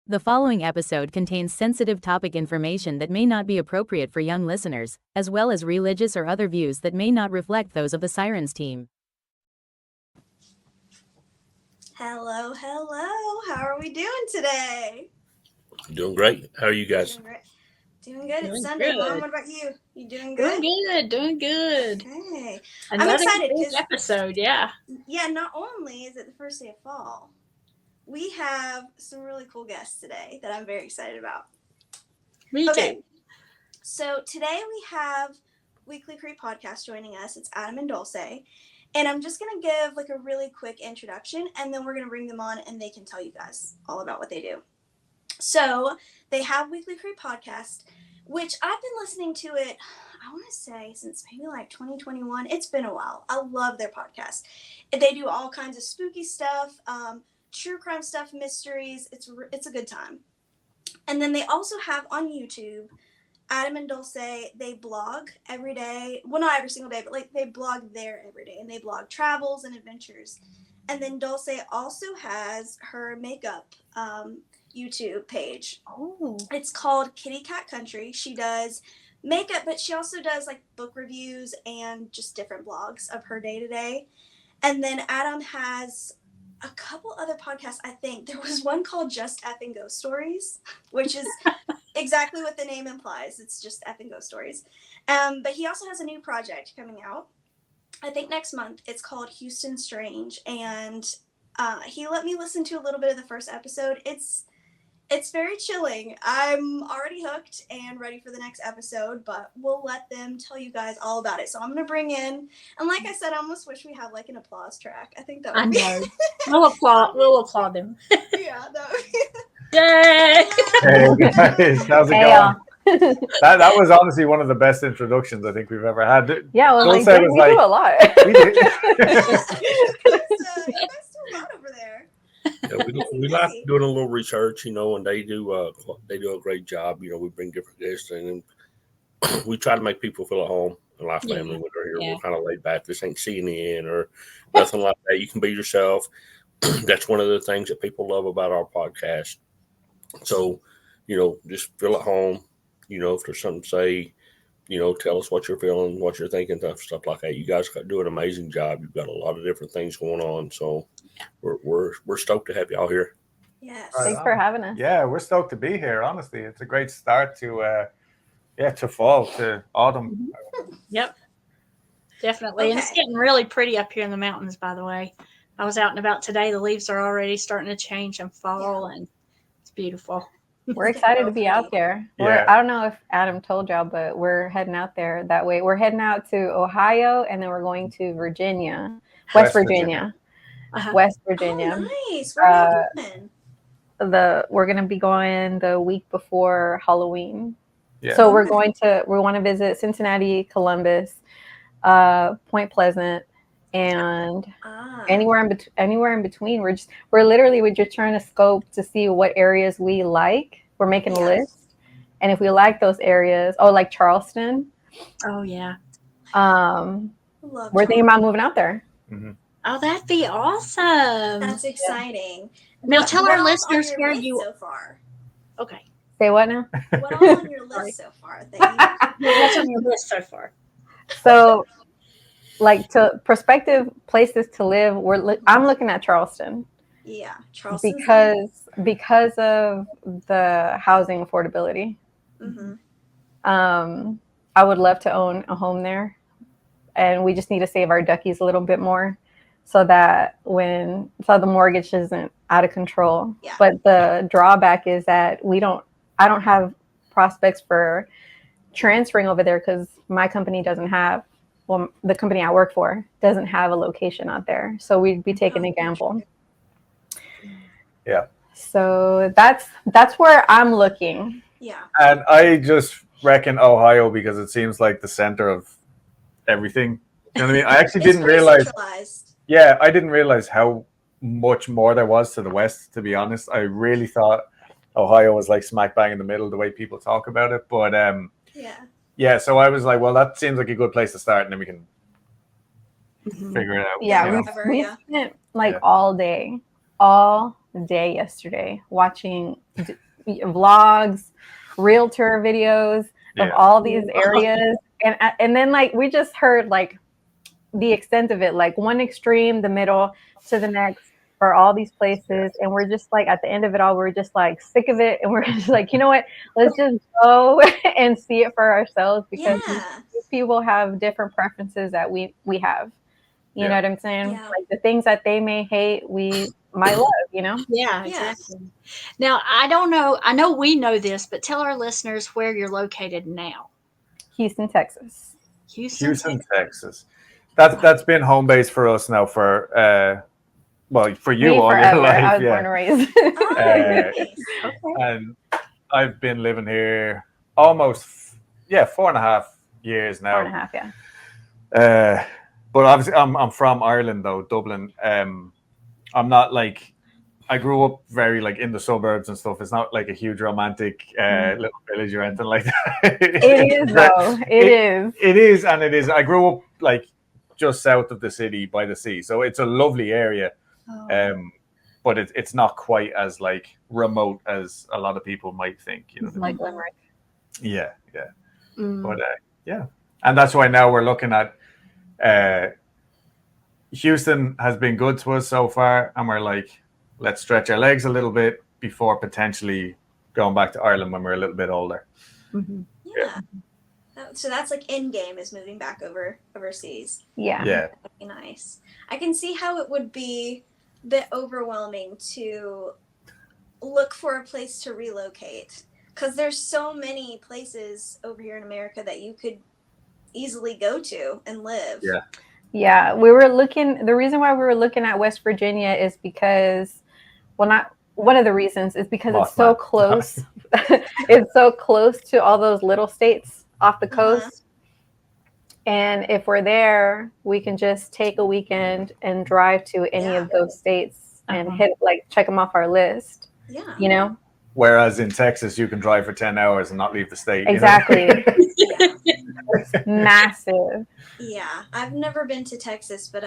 The following episode contains sensitive topic information that may not be appropriate for young listeners, as well as religious or other views that may not reflect those of the Sirens team. Hello. How are we doing today? Doing great. How are you guys? Doing great. Doing good. It's Sunday, Mom. What about you? You doing good? Doing good. Okay. Another I'm excited big episode, yeah. Yeah, not only is it the first day of fall, we have some really cool guests today that I'm very excited about. Me too. So today we have Weekly Creep Podcast joining us. It's Adam and Dulce. And I'm just going to give like a really quick introduction, and then we're going to bring them on and they can tell you guys all about what they do. So they have Weekly Creep Podcast, which I've been listening to it, I want to say, since maybe like 2021. It's been a while. I love their podcast. They do all kinds of spooky stuff, true crime stuff, mysteries. It's a good time. And then they also have on YouTube, Adam and Dulce, they blog every day. Well, not every single day, but like they blog there every day, and they blog travels and adventures. And then Dulce also has her makeup YouTube page. Oh. It's called Kitty Cat Country. She does makeup, but she also does like book reviews and just different blogs of her day to day. And then Adam has a couple other podcasts, I think. There was one called Just Effing Ghost Stories, which is exactly what the name implies. It's just effing ghost stories. But he also has a new project coming out, I think next month. It's called Houston Strange. And he let me listen to a little bit of the first episode. It's very chilling. I'm already hooked and ready for the next episode, but we'll let them tell you guys all about it. So I'm going to bring in, and like I said, I almost wish we had like an applause track. I think that would be... I know. We'll applaud them. Yeah, that would be... Yay! Hey guys, how's it going? That was honestly one of the best introductions I think we've ever had. Yeah, well, we do a lot. We do. You guys do a lot over there. Yeah, we like doing a little research, and they do a great job. We bring different guests in, and we try to make people feel at home and like family when they're here. Yeah. We're kind of laid back. This ain't CNN or nothing like that. You can be yourself. That's one of the things that people love about our podcast. So, just feel at home. If there's something to say, tell us what you're feeling, what you're thinking, stuff like that. You guys do an amazing job. You've got a lot of different things going on. So we're stoked to have y'all here. Yes. Thanks for having us. Yeah, we're stoked to be here. Honestly, it's a great start to fall, to autumn. Yep. Definitely. Okay. And it's getting really pretty up here in the mountains, by the way. I was out and about today. The leaves are already starting to change and fall, and it's beautiful. We're excited to be out there. Yeah. I don't know if Adam told y'all, but we're heading out there that way. We're heading out to Ohio, and then we're going to Virginia, West Virginia. West Virginia. Oh, nice. Where are you going? We're going to be going the week before Halloween. Yeah. So we want to visit Cincinnati, Columbus, Point Pleasant, and anywhere in between. We're just trying to scope to see what areas we like. We're making a list, and if we like those areas, like Charleston. Oh yeah. We're thinking about moving out there. Mm-hmm. Oh, that'd be awesome. That's exciting. Now tell our listeners where you so far. Okay. Say what now? What all on your list so far? What's on your list so far? So, like, to prospective places to live, I'm looking at Charleston. Yeah, Charleston. Because of the housing affordability. Mm-hmm. I would love to own a home there, and we just need to save our duckies a little bit more, so that the mortgage isn't out of control. Yeah. But the drawback is that I don't have prospects for transferring over there because my company the company I work for doesn't have a location out there. So we'd be taking a gamble. Yeah. So that's where I'm looking. Yeah. And I just reckon Ohio because it seems like the center of everything. You know what I mean? I actually didn't realize. Centralized. Yeah, I didn't realize how much more there was to the west, to be honest. I really thought Ohio was like smack bang in the middle the way people talk about it. But yeah, so I was like, well, that seems like a good place to start, and then we can figure it out. Yeah, we spent like all day day yesterday watching vlogs, realtor videos of all these areas. And then like we just heard like the extent of it, like one extreme, the middle to the next for all these places. And we're just like, at the end of it all, we're just like sick of it. And we're just like, you know what, let's just go and see it for ourselves, because these people have different preferences that we have. You know what I'm saying? Yeah. Like the things that they may hate, we might love, you know? Yeah, exactly. Now, I don't know. I know we know this, but tell our listeners where you're located now. Houston, Texas. Houston, Texas. That's been home base for us now for well, for you all your life. I was born and raised. And I've been living here almost 4.5 years now. 4.5, yeah. But obviously, I'm from Ireland though, Dublin. I'm not like, I grew up very like in the suburbs and stuff. It's not like a huge romantic little village or anything like that. It is though. It is. I grew up like just south of the city by the sea, so it's a lovely area. But it's not quite as like remote as a lot of people might think. You know, like Limerick. Yeah. But and that's why now we're looking at. Houston has been good to us so far, and we're like, let's stretch our legs a little bit before potentially going back to Ireland when we're a little bit older. Yeah. So that's like end game, is moving back overseas. Yeah. That'd be nice. I can see how it would be a bit overwhelming to look for a place to relocate, because there's so many places over here in America that you could easily go to and live. Yeah, we were looking, the reason why we were looking at West Virginia is because, well, not one of the reasons is because it's so close. It's so close to all those little states off the coast. And if we're there, we can just take a weekend and drive to any of those states and check them off our list. Yeah. You know? Whereas in Texas, you can drive for 10 hours and not leave the state. Exactly. You know? It's massive. Yeah, I've never been to Texas, but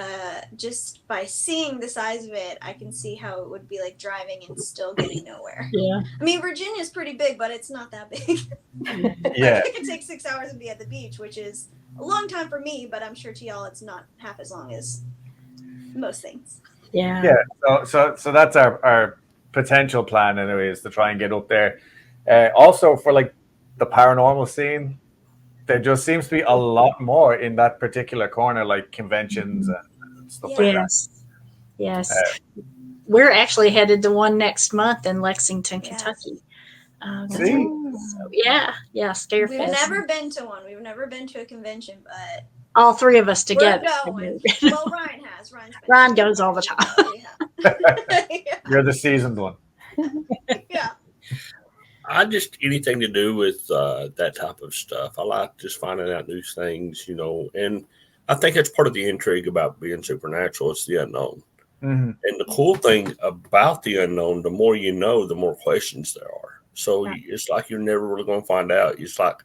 just by seeing the size of it, I can see how it would be like driving and still getting nowhere. Yeah. I mean, Virginia's pretty big, but it's not that big. Yeah. It could take 6 hours and be at the beach, which is a long time for me, but I'm sure to y'all it's not half as long as most things. Yeah. Yeah. So that's our potential plan, anyways, to try and get up there. Also, for like the paranormal scene, there just seems to be a lot more in that particular corner, like conventions and stuff like that. Yes. We're actually headed to one next month in Lexington, Kentucky. See? Yeah, Scarefest. We've never been to one. We've never been to a convention, but all three of us together. We're going. Well, Ryan has. Ryan goes all the time. You're the seasoned one. Yeah. I just, anything to do with that type of stuff. I like just finding out new things, you know, and I think that's part of the intrigue about being supernatural. It's the unknown. Mm-hmm. And the cool thing about the unknown, the more you know, the more questions there are. So it's like you're never really going to find out. It's like,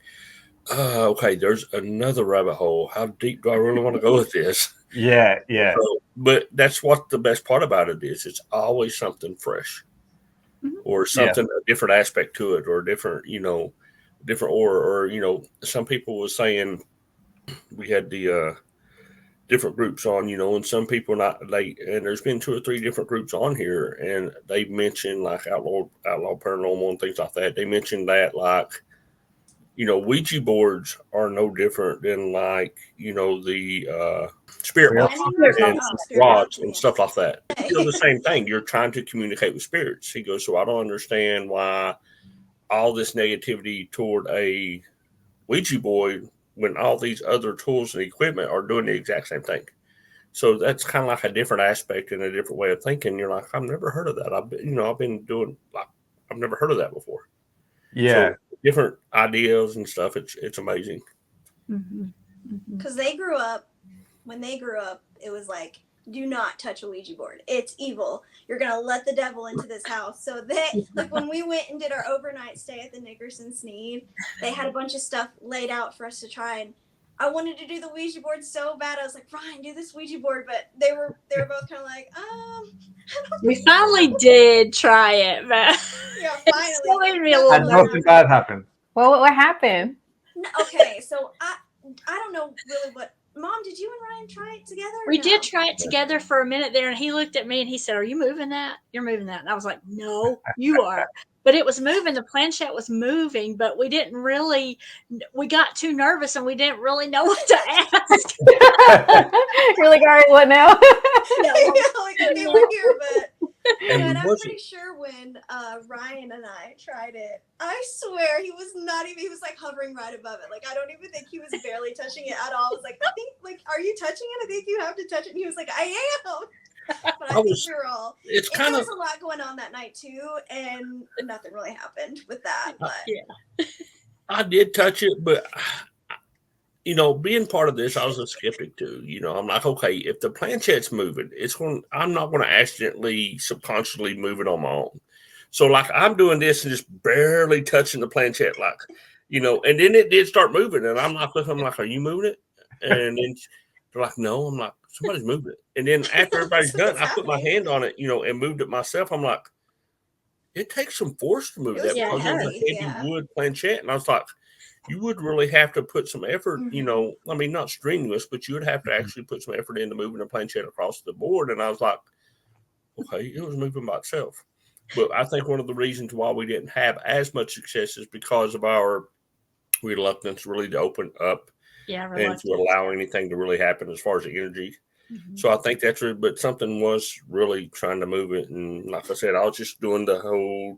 okay, there's another rabbit hole. How deep do I really want to go with this? Yeah. So, but that's what the best part about it is. It's always something fresh. Or something, a different aspect to it, or different, you know, or you know, some people were saying we had the different groups on, you know, and some people and there's been 2 or 3 different groups on here, and they mentioned like outlaw paranormal and things like that. They mentioned that, like, you know, Ouija boards are no different than, like, you know, the spirit box and rods and stuff like that. You know, the same thing. You're trying to communicate with spirits. He goes, so I don't understand why all this negativity toward a Ouija board when all these other tools and equipment are doing the exact same thing. So that's kind of like a different aspect and a different way of thinking. You're like, I've never heard of that. I've been doing, like, I've never heard of that before. Yeah. So different ideas and stuff. It's amazing. Because when they grew up, it was like, do not touch a Ouija board. It's evil. You're going to let the devil into this house. So like when we went and did our overnight stay at the Nickerson Sneed, they had a bunch of stuff laid out for us to try. And I wanted to do the Ouija board so bad. I was like, Ryan, do this Ouija board, but they were both kind of like, We finally did try it, but yeah, finally. It still made me a little And nothing bad happened. Well, what happened? Okay, so I don't know really what. Mom, did you and Ryan try it together? We did try it together for a minute there, and he looked at me and he said, "Are you moving that? You're moving that." And I was like, "No, you are." But it was moving. The planchette was moving, but we didn't really. We got too nervous and we didn't really know what to ask. You're like, all right, what now? Like, okay, we're here, but. And I'm pretty sure when Ryan and I tried it, I swear he was like hovering right above it. Like, I don't even think he was barely touching it at all. I was like, I think, like, are you touching it? I think you have to touch it. And he was like, I am. But I think we were all. It's kind there of. was a lot going on that night too, and nothing really happened with that. But Yeah. I did touch it, but being part of this, I was a skeptic too. I'm like, okay, if the planchette's moving, I'm not going to accidentally, subconsciously move it on my own. So, like, I'm doing this and just barely touching the planchette, like, and then it did start moving, and I'm like, are you moving it? And then they're like, no. I'm like, somebody's moving it. And then after everybody's done, I put my hand on it, and moved it myself. I'm like, it takes some force to move that because it was a heavy wood planchette, and I was like, you would really have to put some effort, I mean, not strenuous, but you would have to actually put some effort into moving the planchette across the board. And I was like, okay, it was moving by itself. But I think one of the reasons why we didn't have as much success is because of our reluctance really to open up and to allow anything to really happen as far as the energy. Mm-hmm. So I think that's really, but something was really trying to move it. And like I said, I was just doing the whole.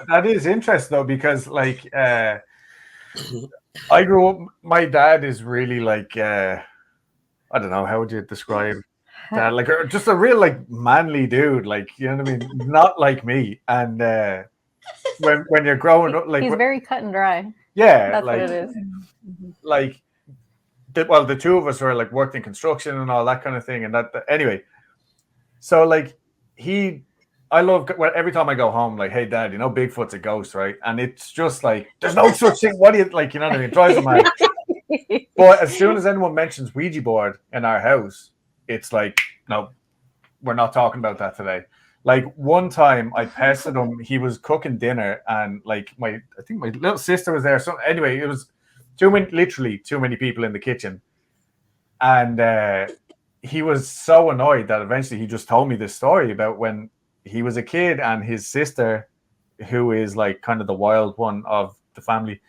That is interesting though, because like I grew up, my dad is really like I don't know, how would you describe that? Like just a real like manly dude, like, you know what I mean? Not like me. And when you're growing up, like he's very cut and dry. Yeah, that's like, what it is. Like the two of us were like worked in construction and all that kind of thing, and that anyway. So like I love every time I go home, like, hey dad, Bigfoot's a ghost, right? And it's just like, there's no such thing. What do you like? You know what I mean? It drives them mad. But as soon as anyone mentions Ouija board in our house, it's like, no, we're not talking about that today. Like one time I pestered him, he was cooking dinner, and like I think my little sister was there. So anyway, it was literally too many people in the kitchen. And he was so annoyed that eventually he just told me this story about when he was a kid and his sister, who is like kind of the wild one of the family,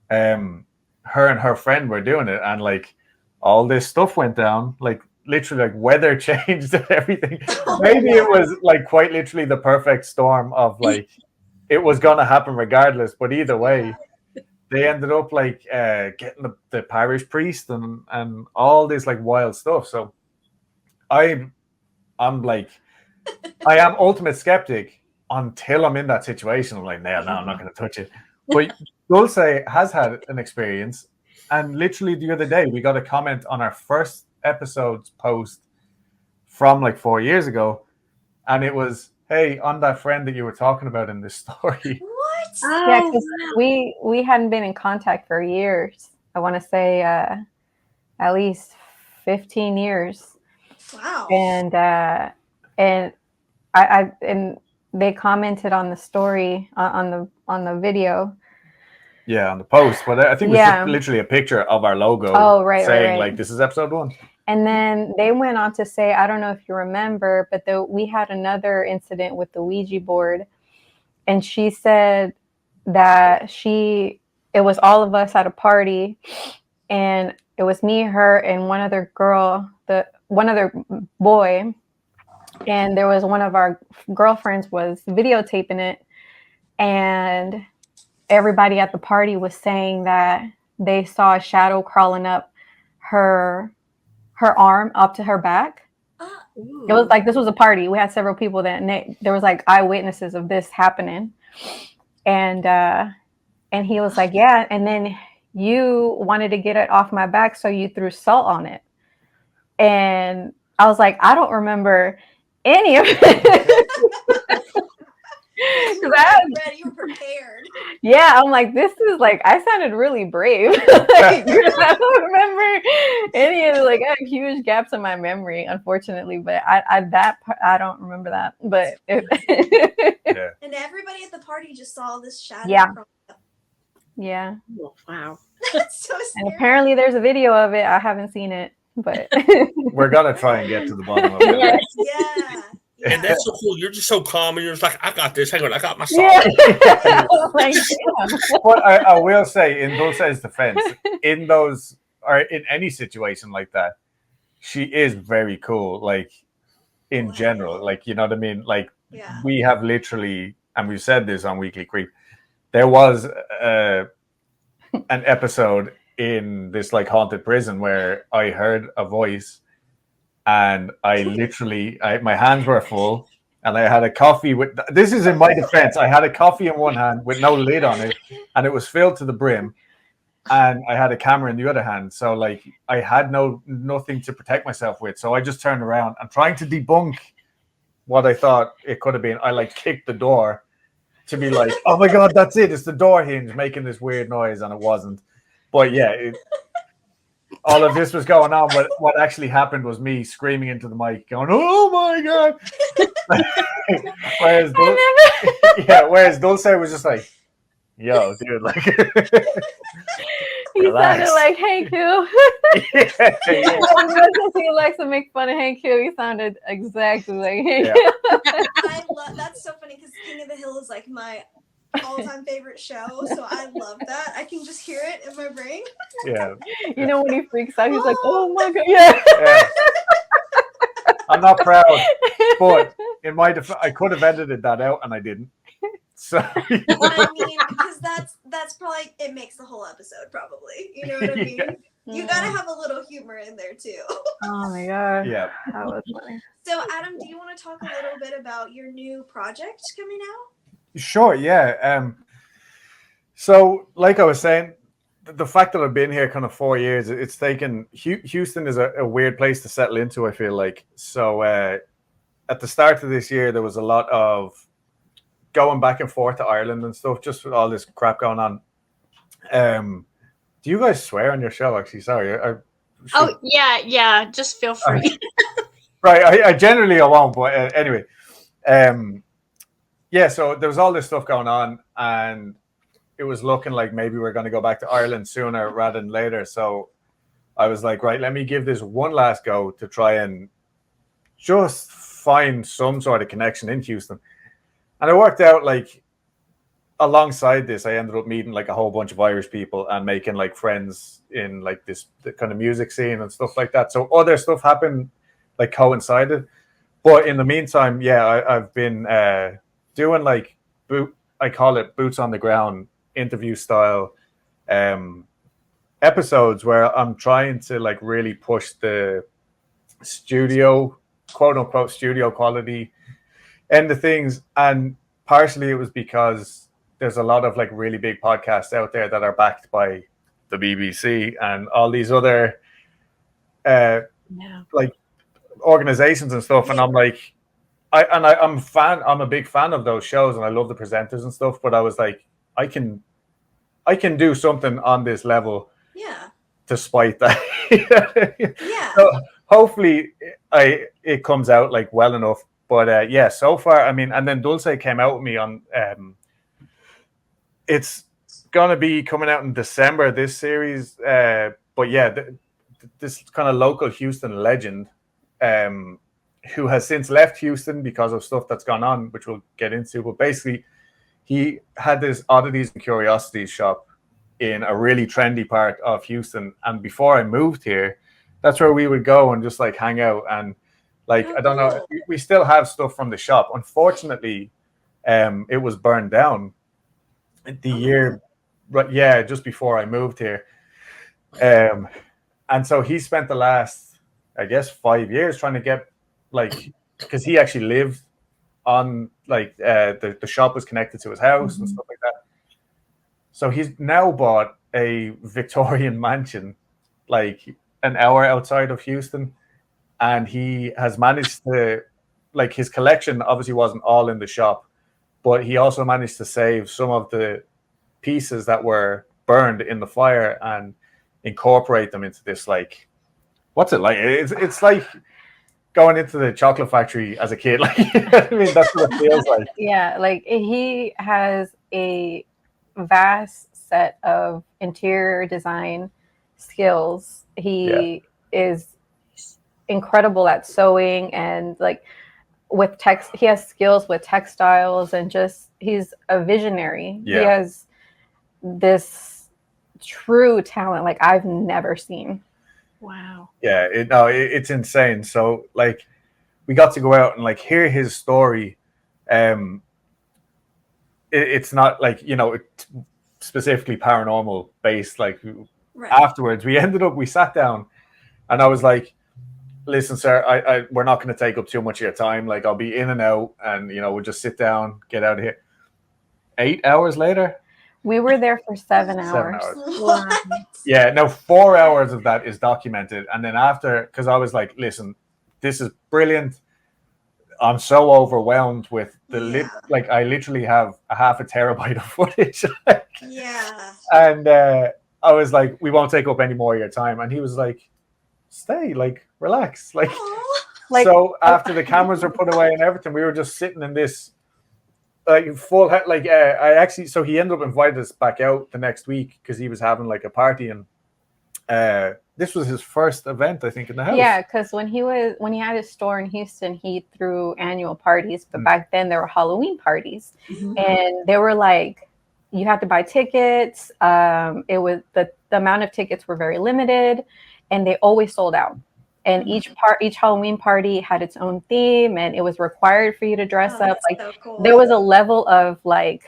her and her friend were doing it, and like all this stuff went down, like literally like weather changed and everything. Maybe it was like quite literally the perfect storm of like it was gonna happen regardless, but either way they ended up like getting the parish priest and all this like wild stuff. So I'm like, I am ultimate skeptic until I'm in that situation. I'm like, no, I'm not going to touch it. But Dulce has had an experience, and literally the other day we got a comment on our first episode's post from like 4 years ago, and it was, hey, on that friend that you were talking about in this story. What? Oh, yeah, because we hadn't been in contact for years. I want to say at least 15 years. Wow. And and they commented on the story on the video. Yeah, on the post, but I think it was just literally a picture of our logo. Oh, right, saying right. Like, this is episode 1. And then they went on to say, I don't know if you remember, but we had another incident with the Ouija board, and she said that it was all of us at a party, and it was me, her, and one other girl, one other boy, and there was one of our girlfriends was videotaping it, and everybody at the party was saying that they saw a shadow crawling up her arm up to her back. It was like, this was a party. We had several people there was like eyewitnesses of this happening. And he was like, yeah. And then you wanted to get it off my back, so you threw salt on it. And I was like, I don't remember any of it. You were prepared. Yeah, I'm like, this is like, I sounded really brave. Like, I don't remember any of like, I have huge gaps in my memory, unfortunately. But I don't remember that. But Yeah. And everybody at the party just saw this shadow. Yeah. Yeah. Oh, wow. That's so scary. And apparently there's a video of it. I haven't seen it, but we're gonna try and get to the bottom of it. Yes. Yeah. And that's so cool. You're just so calm, and you're just like, I got this. Hang on, I got my song. Yeah. Like, damn. But I will say, in Dulce's defense, in those or in any situation like that, she is very cool. Like in general, like, you know what I mean? Like we have literally, and we've said this on Weekly Creep, there was an episode in this like haunted prison where I heard a voice. And I literally, my hands were full, and I had a coffee with. This is in my defense. I had a coffee in one hand with no lid on it, and it was filled to the brim. And I had a camera in the other hand, so like I had nothing to protect myself with. So I just turned around and trying to debunk what I thought it could have been. I like kicked the door to be like, "Oh my god, that's it! It's the door hinge making this weird noise," and it wasn't. But yeah. All of this was going on, but what actually happened was me screaming into the mic, going, "Oh my god!" whereas Dulce was just like, "Yo, dude, like." He sounded like Hank Hill. Yeah. He likes to make fun of Hank Hill. He sounded exactly like Hank Hill. I love that's so funny because King of the Hill is like my all-time favorite show, so I love that. I can just hear it in my brain. Yeah. You know when he freaks out, he's like, "Oh my god!" Yeah. I'm not proud, but in my defense, I could have edited that out, and I didn't. So I mean, because that's probably it makes the whole episode probably. You know what I mean? Yeah. You gotta have a little humor in there too. Oh my god! Yeah, that was funny. So, Adam, do you want to talk a little bit about your new project coming out? Sure, yeah. So, like I was saying, the fact that I've been here kind of 4 years, it's taken. Houston is a weird place to settle into, I feel like. So, at the start of this year, there was a lot of going back and forth to Ireland and stuff, just with all this crap going on. Do you guys swear on your show? Actually, sorry. Oh, yeah. Just feel free. Right. I generally won't, but anyway. Yeah, so there was all this stuff going on, and it was looking like maybe we're going to go back to Ireland sooner rather than later. So I was like, right, let me give this one last go to try and just find some sort of connection in Houston. And it worked out. Like alongside this, I ended up meeting like a whole bunch of Irish people and making like friends in like the kind of music scene and stuff like that. So other stuff happened, like coincided. But in the meantime, yeah, I've been doing like I call it boots on the ground interview style episodes where I'm trying to like really push the studio, quote unquote, studio quality end of things. And partially it was because there's a lot of like really big podcasts out there that are backed by the BBC and all these other like organizations and stuff. And I'm like, I'm a big fan of those shows and I love the presenters and stuff, but I was like, I can do something on this level, despite that. Yeah. So hopefully it comes out like well enough. But yeah, so far, I mean, and then Dulce came out with me on. It's gonna be coming out in December, this series. But yeah, this kind of local Houston legend, who has since left Houston because of stuff that's gone on, which we'll get into. But basically, he had this oddities and curiosities shop in a really trendy part of Houston. And before I moved here, that's where we would go and just like hang out. And like, I don't know, we still have stuff from the shop. Unfortunately, it was burned down the year, but yeah, just before I moved here. And so he spent the last, I guess, 5 years trying to get like, because he actually lived on like the shop was connected to his house and stuff like that. So he's now bought a Victorian mansion like an hour outside of Houston, and he has managed to, like, his collection obviously wasn't all in the shop, but he also managed to save some of the pieces that were burned in the fire and incorporate them into this, like, what's it like? It's like going into the chocolate factory as a kid. Like, you know what I mean, that's what it feels like. Yeah, like he has a vast set of interior design skills. He is incredible at sewing, and like with text, he has skills with textiles, and just he's a visionary. He has this true talent like I've never seen. Wow. Yeah, it's insane. So like we got to go out and like hear his story. It's not like, you know, specifically paranormal based. Like afterwards we sat down and I was like, listen, sir, we're not going to take up too much of your time. Like, I'll be in and out, and, you know, we'll just sit down, get out of here. 8 hours later? We were there for 7 hours. 7 hours. What? Yeah, no, 4 hours of that is documented. And then after, because I was like, listen, this is brilliant. I'm so overwhelmed with the like, I literally have a half a terabyte of footage. And I was like, we won't take up any more of your time. And he was like, stay, like, relax. Like, so after the cameras were put away and everything, we were just sitting in this like full like so he ended up inviting us back out the next week because he was having like a party, and this was his first event, I think, in the house. Yeah, because when he had his store in Houston, he threw annual parties, but back then there were Halloween parties, and they were like, you had to buy tickets. It was the amount of tickets were very limited, and they always sold out. And each Halloween party had its own theme, and it was required for you to dress up. Like, so cool. There was a level of, like,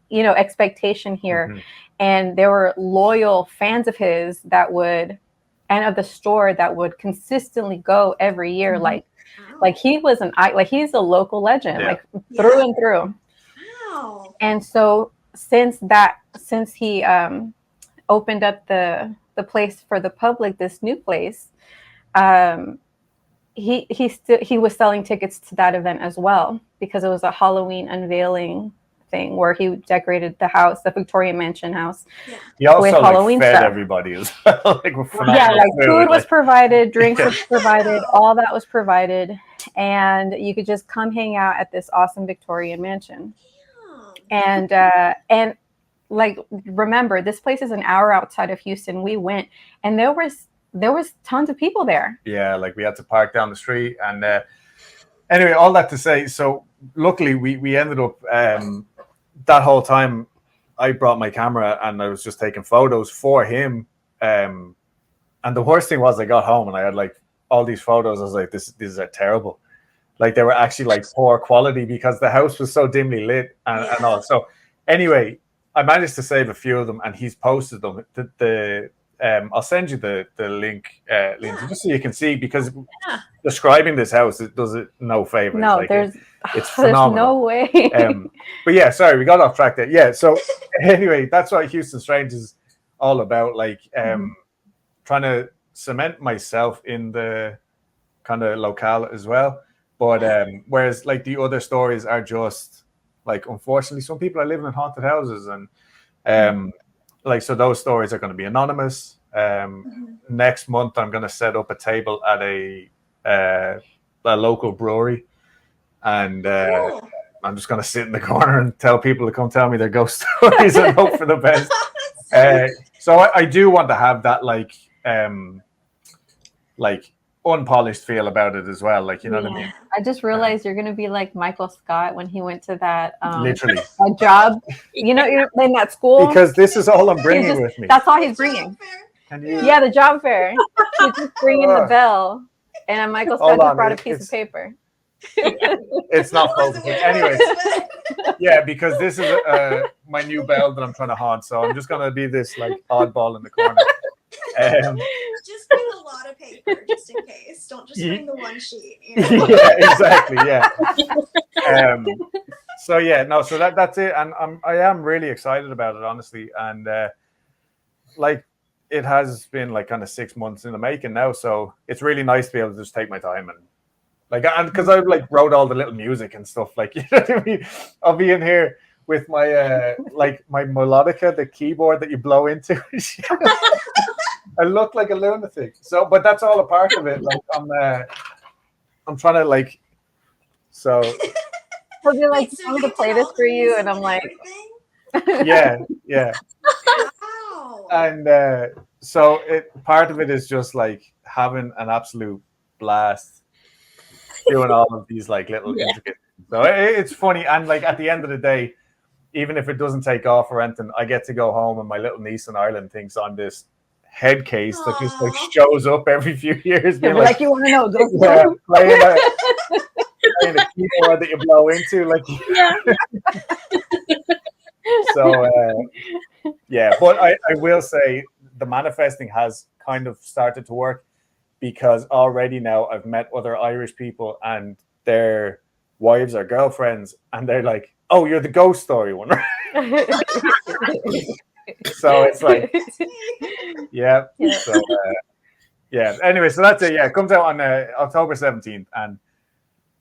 you know, expectation here. And there were loyal fans of his that would, and of the store that would consistently go every year. Like he was he's a local legend, like through and through. Wow. And so since he opened up the place for the public, this new place, he was selling tickets to that event as well, because it was a Halloween unveiling thing where he decorated the house, the Victorian Mansion house. He also with Halloween fed stuff. Everybody as well. Like food was provided, drinks was provided, all that was provided, and you could just come hang out at this awesome Victorian mansion. And like, remember, this place is an hour outside of Houston. We went, and there was tons of people there. Yeah, like we had to park down the street. And anyway, all that to say, so luckily we ended up that whole time I brought my camera and I was just taking photos for him. And the worst thing was I got home and I had like all these photos. I was like, these are terrible. Like, they were actually like poor quality because the house was so dimly lit and all. So anyway, I managed to save a few of them and he's posted them. I'll send you the link, Lindsay, just so you can see, because describing this house, it does it no favors. No, like, it's phenomenal. There's no way. But yeah, sorry, we got off track there. Yeah, so anyway, that's what Houston Strange is all about. Like, trying to cement myself in the kind of locale as well. But whereas like the other stories are just like, unfortunately, some people are living in haunted houses, and like, so those stories are going to be anonymous. Next month, I'm going to set up a table at a local brewery, and I'm just going to sit in the corner and tell people to come tell me their ghost stories and hope for the best. So I do want to have that like unpolished feel about it as well. Like, you know what I mean? I just realized you're going to be like Michael Scott when he went to that literally a job, you know, in that school. Because this is all I'm bringing with me. That's all he's bringing. Yeah, the job fair. He's just bringing the bell, and Michael Scott just brought a piece of paper. It's not focusing. Anyways, yeah, because this is my new bell that I'm trying to haunt. So I'm just going to be this like oddball in the corner. Just bring a lot of paper, just in case. Don't just bring the one sheet. You know? Yeah, exactly. Yeah. So yeah, no. So that's it, and I am really excited about it, honestly, and like, it has been like kind of 6 months in the making now. So it's really nice to be able to just take my time and like, and because I like wrote all the little music and stuff. Like, you know what I mean? I'll be in here with my like my melodica, the keyboard that you blow into. I look like a lunatic. So, but that's all a part of it. Like I'm trying to like. So. He'll be like, Wait, so "I'm going you to play did this all for the you," music and I'm like, yeah. Wow. And so part of it is just like having an absolute blast doing all of these like little intricate. So it's funny, and like at the end of the day, even if it doesn't take off or anything, I get to go home and my little niece in Ireland thinks I'm this head case that just like shows up every few years. Being like, you want to know? Playing a keyboard that you blow into, like So but I will say the manifesting has kind of started to work, because already now I've met other Irish people and their wives or girlfriends, and they're like, "Oh, you're the ghost story one." So it's like, So anyway, so that's it. Yeah, it comes out on October 17th, and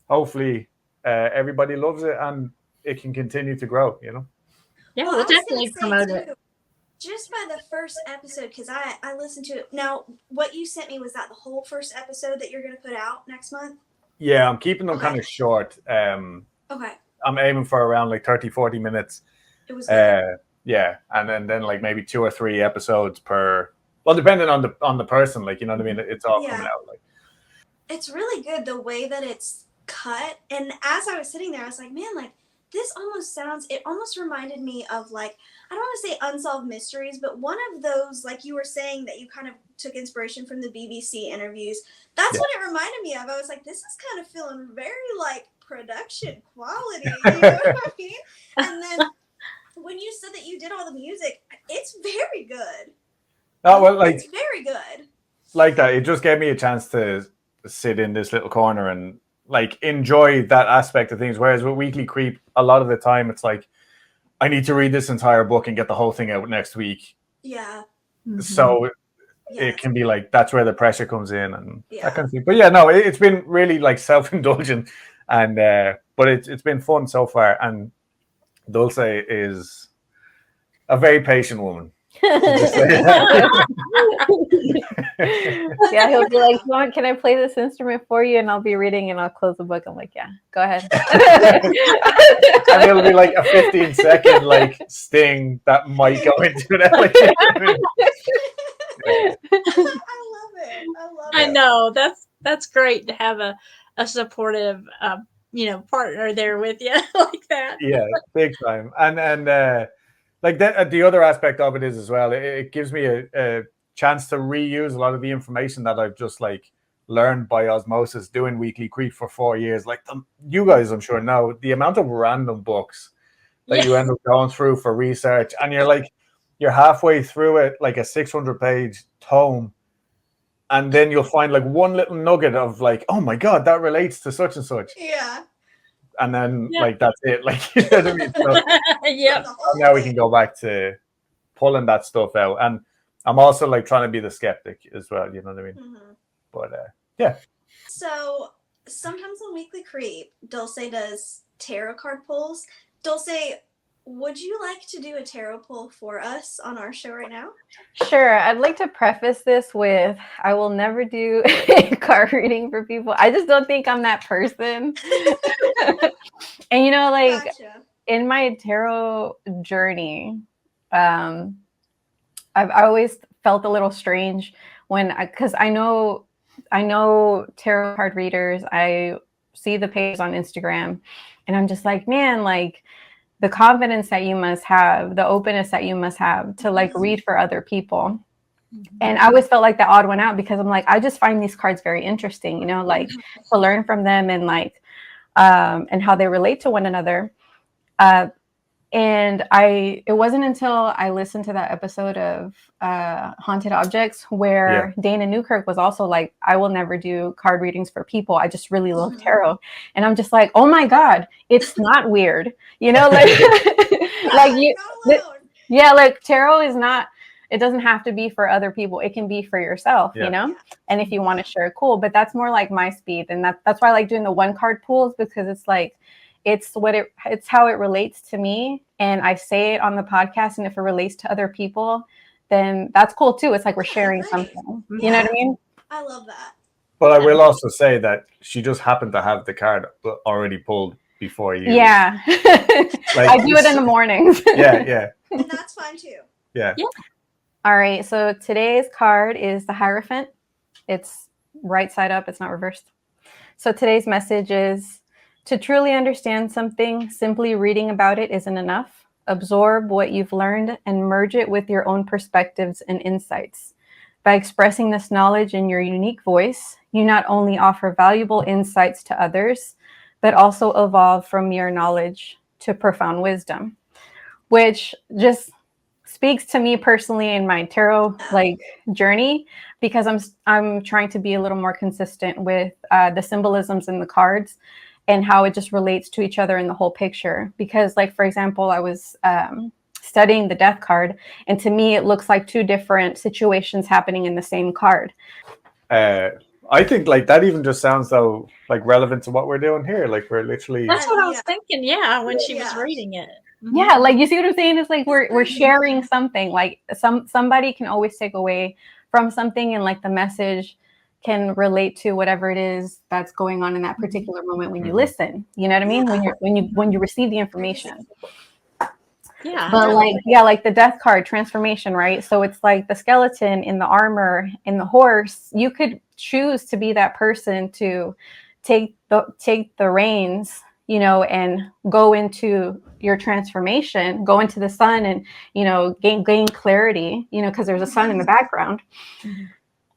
hopefully everybody loves it and it can continue to grow. Yeah, we'll definitely promote it. Just by the first episode, because I listened to it. Now, what you sent me, was that the whole first episode that you're going to put out next month? Yeah, I'm keeping them kind of short. Okay. I'm aiming for around like 30-40 minutes. It was and then like maybe 2 or 3 episodes per, well, depending on the person, like, you know what I mean? It's all coming out like. It's really good the way that it's cut. And as I was sitting there, I was like, man, like, this almost reminded me of, like, I don't want to say Unsolved Mysteries, but one of those, like you were saying, that you kind of took inspiration from the BBC interviews. That's what it reminded me of. I was like, this is kind of feeling very, like, production quality. You know what I mean? And then when you said that you did all the music, it's very good. Oh, well, like, it's very good. Like that. It just gave me a chance to sit in this little corner and like enjoy that aspect of things. Whereas with Weekly Creep, a lot of the time it's like, I need to read this entire book and get the whole thing out next week. Yeah. So it can be like, that's where the pressure comes in and that kind of thing. But yeah, no, it's been really like self-indulgent, and but it's been fun so far. And Dulce is a very patient woman. Yeah, he'll be like, "Can I play this instrument for you?" And I'll be reading and I'll close the book. I'm like, "Yeah, go ahead." And it'll be like a 15-second like sting that might go into it. I love it. I know, that's great to have a supportive partner there with you like that. Yeah, big time. And like the other aspect of it is as well, it gives me a chance to reuse a lot of the information that I've just like learned by osmosis doing Weekly Creep for 4 years. Like you guys, I'm sure know the amount of random books that you end up going through for research, and you're halfway through it, like a 600-page tome, and then you'll find like one little nugget of like, oh my god, that relates to such and such. Yeah. And then like that's it. Like, you know what I mean? So, now we can go back to pulling that stuff out. And I'm also like trying to be the skeptic as well, you know what I mean? Mm-hmm. But yeah. So sometimes on Weekly Creep, Dulce does tarot card pulls. Dulce, would you like to do a tarot pull for us on our show right now? Sure. I'd like to preface this with, I will never do a card reading for people. I just don't think I'm that person. And like in my tarot journey, I've always felt a little strange because I know tarot card readers. I see the pages on Instagram, and I'm just like, man, like the confidence that you must have, the openness that you must have to like read for other people. And I always felt like the odd one out, because I'm like, I just find these cards very interesting, like to learn from them and like and how they relate to one another. And it wasn't until I listened to that episode of Haunted Objects where Dana Newkirk was also like, I will never do card readings for people. I just really love tarot. And I'm just like, oh my God, it's not weird. Like, like tarot is not, it doesn't have to be for other people. It can be for yourself, and if you want to share, cool. But that's more like my speed. And that's why I like doing the 1-card pulls, because it's like, it's how it relates to me, and I say it on the podcast, and if it relates to other people, then that's cool too. It's like we're sharing something. You know what I mean? I love that. But I will also say that she just happened to have the card already pulled before you. Yeah. Like, I do it in the mornings. Yeah. And that's fine too. Yeah. All right. So today's card is the Hierophant. It's right side up. It's not reversed. So today's message is, to truly understand something, simply reading about it isn't enough. Absorb what you've learned and merge it with your own perspectives and insights. By expressing this knowledge in your unique voice, you not only offer valuable insights to others, but also evolve from mere knowledge to profound wisdom, which just speaks to me personally in my tarot journey, because I'm trying to be a little more consistent with the symbolisms in the cards and how it just relates to each other in the whole picture. Because, like, for example, I was studying the Death card, and to me it looks like two different situations happening in the same card. I think like that even just sounds so like relevant to what we're doing here. Like we're literally. That's what I was thinking. Yeah, when she was reading it. Mm-hmm. Yeah, like, you see what I'm saying? It's like we're sharing something. Like somebody can always take away from something, and like the message can relate to whatever it is that's going on in that particular moment when you listen. You know what I mean? When you receive the information. Yeah. But like the Death card, transformation, right? So it's like the skeleton in the armor, in the horse. You could choose to be that person to take the reins, you know, and go into your transformation, go into the sun, and, you know, gain clarity, you know, because there's a sun in the background. Mm-hmm.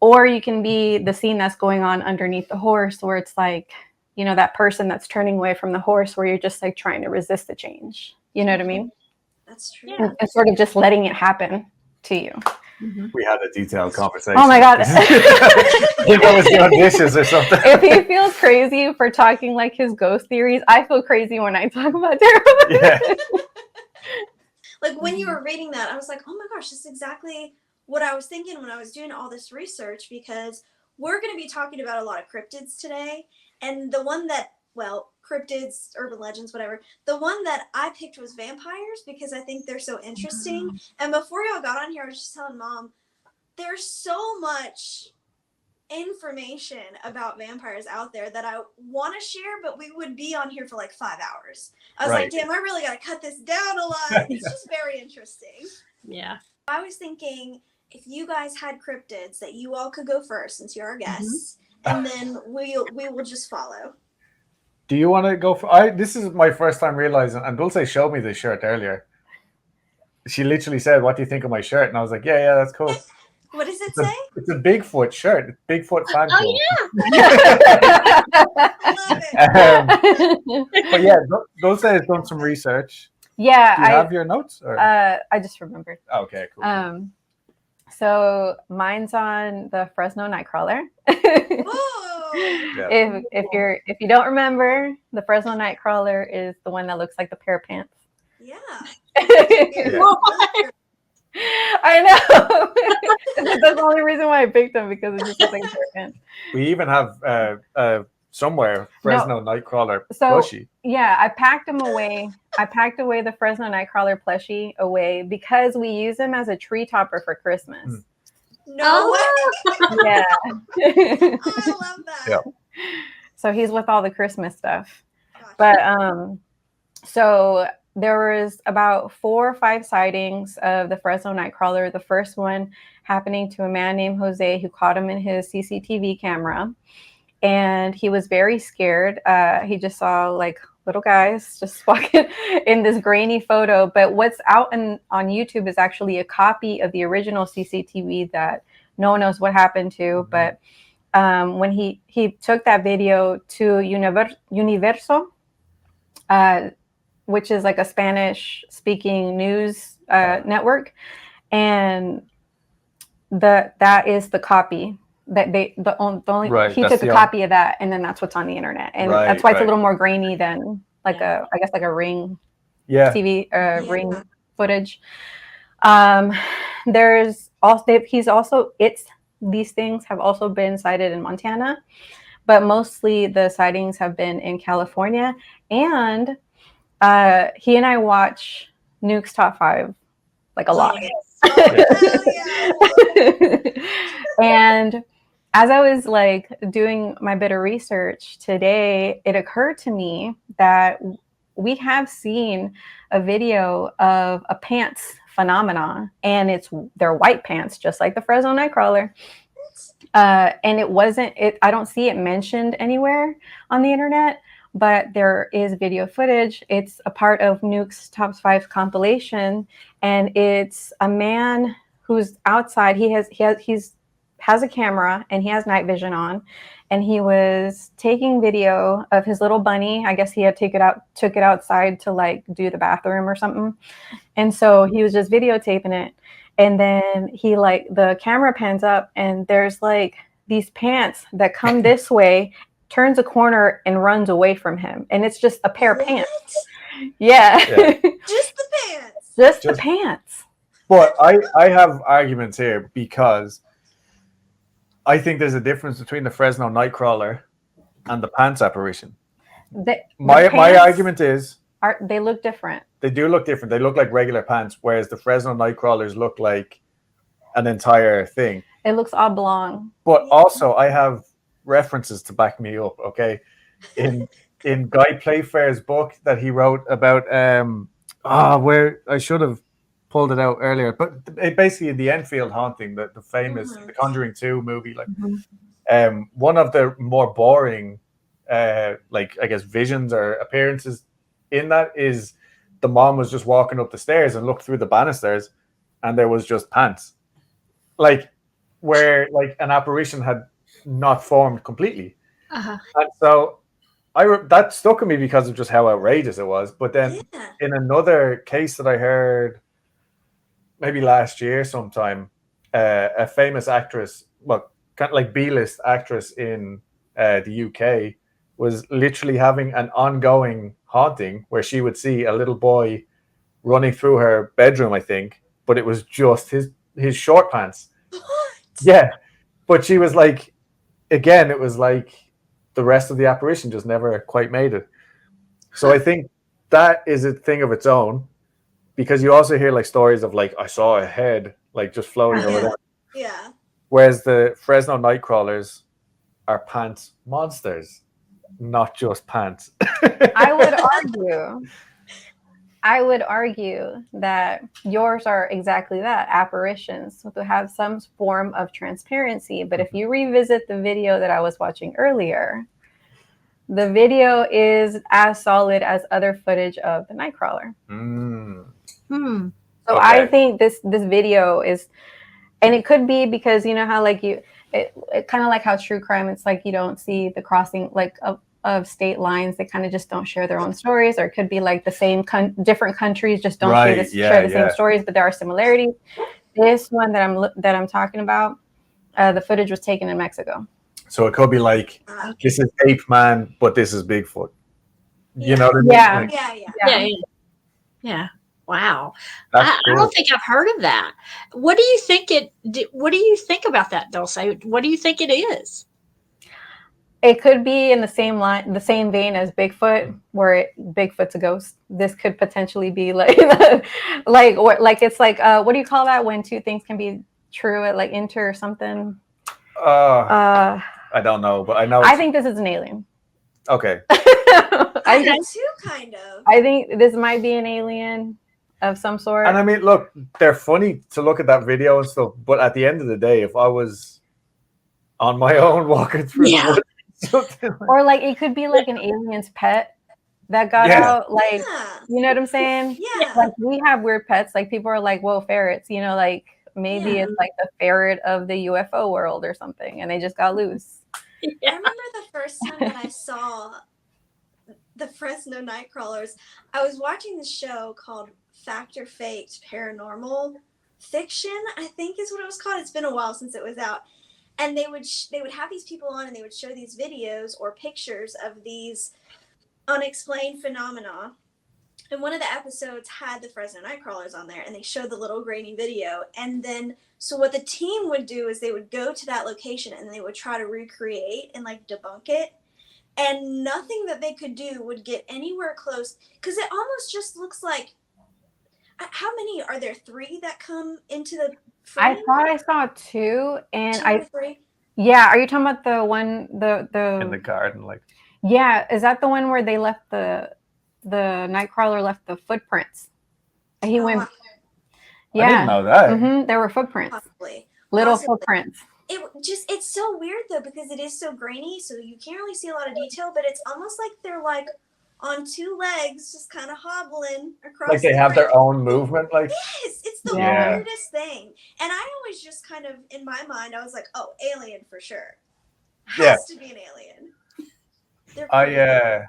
Or you can be the scene that's going on underneath the horse, where it's like, you know, that person that's turning away from the horse, where you're just like trying to resist the change. You know what I mean? That's true. And sort of just letting it happen to you. Mm-hmm. We had a detailed conversation. Oh my God. He was doing dishes or something. If he feels crazy for talking like his ghost theories, I feel crazy when I talk about tarot. Yeah. Like when you were reading that, I was like, oh my gosh, this is exactly what I was thinking when I was doing all this research, because we're going to be talking about a lot of cryptids today. And the one that, well, cryptids, urban legends, whatever. The one that I picked was vampires, because I think they're so interesting. And before y'all got on here, I was just telling Mom, there's so much information about vampires out there that I want to share, but we would be on here for like 5 hours. I was like, damn, I really got to cut this down a lot. It's just very interesting. Yeah. I was thinking, if you guys had cryptids, that you all could go first, since you're our guests, and then we will just follow. Do you want to go for? This is my first time realizing, and Dulce showed me this shirt earlier. She literally said, "What do you think of my shirt?" And I was like, "Yeah, that's cool." What does it say? It's a Bigfoot shirt. Bigfoot fan club. Oh yeah. I love it. But yeah, Dulce has done some research. Yeah. Do you have your notes? Or? I just remembered. Okay, cool. So mine's on the Fresno Nightcrawler. Yeah. If you don't remember, the Fresno Nightcrawler is the one that looks like the pair of pants. Yeah. I know. That's the only reason why I picked them, because it just looks like a pair of pants. We even have somewhere Fresno Nightcrawler plushie. Yeah, I packed them away. I packed away the Fresno Nightcrawler plushie away because we use them as a tree topper for Christmas. No way. Yeah. I love that. Yeah. So he's with all the Christmas stuff. Gotcha. But so there was about 4 or 5 sightings of the Fresno Nightcrawler. The first one happening to a man named Jose, who caught him in his CCTV camera. And he was very scared. He just saw like little guys just walking in this grainy photo. But what's out on YouTube is actually a copy of the original CCTV that no one knows what happened to. But when he took that video to Universo, which is like a Spanish speaking news network, and that is the copy. That he took a copy of that, and then that's what's on the internet, and that's why it's a little more grainy than like a ring TV ring footage. There's also these things have also been sighted in Montana, but mostly the sightings have been in California, and He and I watch Nuke's Top 5 like a lot. And as I was like doing my bit of research today, it occurred to me that we have seen a video of a pants phenomenon, and they're white pants, just like the Fresno Nightcrawler. And I don't see it mentioned anywhere on the internet, but there is video footage. It's a part of Nuke's Top 5 compilation, and it's a man who's outside. He has a camera, and he has night vision on, and he was taking video of his little bunny. I guess he had took it outside to like do the bathroom or something. And so he was just videotaping it. And then the camera pans up, and there's like these pants that come this way, turns a corner and runs away from him. And it's just a pair of pants. Yeah. Just the pants. Just the pants. But I have arguments here, because I think there's a difference between the Fresno Nightcrawler and the pants apparition. My argument is they look different. They do look different. They look like regular pants, whereas the Fresno Nightcrawlers look like an entire thing. It looks oblong. But also, I have references to back me up. Okay, in Guy Playfair's book that he wrote about where I should have pulled it out earlier, but basically the Enfield haunting, the famous The Conjuring 2 movie, like one of the more boring like I guess visions or appearances in that is the mom was just walking up the stairs and looked through the banisters, and there was just pants, like where like an apparition had not formed completely. And so that stuck with me because of just how outrageous it was. But then in another case that I heard maybe last year sometime, a famous actress, well, kind of like B-list actress in the UK, was literally having an ongoing haunting where she would see a little boy running through her bedroom, I think, but it was just his short pants. What? Yeah. But she was like, again, it was like the rest of the apparition just never quite made it. So I think that is a thing of its own, because you also hear like stories of like, I saw a head like just floating over there. Yeah. Whereas the Fresno Nightcrawlers are pants monsters, not just pants. I would argue that yours are exactly that, apparitions to have some form of transparency. But if you revisit the video that I was watching earlier, the video is as solid as other footage of the Nightcrawler. So okay. I think this video is, and it could be because you know how like it kind of like how true crime, it's like you don't see the crossing like of state lines. They kind of just don't share their own stories, or it could be like the same different countries just don't share the same stories, but there are similarities. This one that I'm talking about, the footage was taken in Mexico. So it could be like, this is Ape Man, but this is Bigfoot. You know what I mean? Yeah. Wow. I don't think I've heard of that. What do you think about that, Dulce? What do you think it is? It could be in the same vein as Bigfoot, where Bigfoot's a ghost. This could potentially be like it's like what do you call that when two things can be true at like inter or something? I don't know, but I know. I think this is an alien. Okay. I do too, kind of. I think this might be an alien of some sort. And I mean, look, they're funny to look at that video and stuff, but at the end of the day, if I was on my own walking through the woods, or like it could be like an alien's pet that got out, like you know what I'm saying? Yeah. Like we have weird pets, like people are like, whoa, ferrets, you know, like maybe it's like the ferret of the UFO world or something, and they just got loose. I remember the first time that I saw the Fresno Nightcrawlers, I was watching this show called Fact or Faked Paranormal Fiction, I think is what it was called. It's been a while since it was out. And they would have these people on, and they would show these videos or pictures of these unexplained phenomena. And one of the episodes had the Fresno Nightcrawlers on there, and they showed the little grainy video. And then, so what the team would do is they would go to that location, and they would try to recreate and like debunk it. and nothing that they could do would get anywhere close, because it almost just looks like, how many are there? 3 that come into the frame? I thought I saw 2, and 2 or 3. Yeah, are you talking about the one the in the garden, like? Yeah, is that the one where they left the nightcrawler left the footprints? He went. Yeah, I didn't know that. There were footprints. Possibly. Little footprints. It's so weird though, because it is so grainy, so you can't really see a lot of detail, but it's almost like they're like on 2 legs, just kind of hobbling across. Like they have their own movement, like. Yes, it's the weirdest thing. And I always just kind of, in my mind, I was like, oh, alien for sure. Has to be an alien. I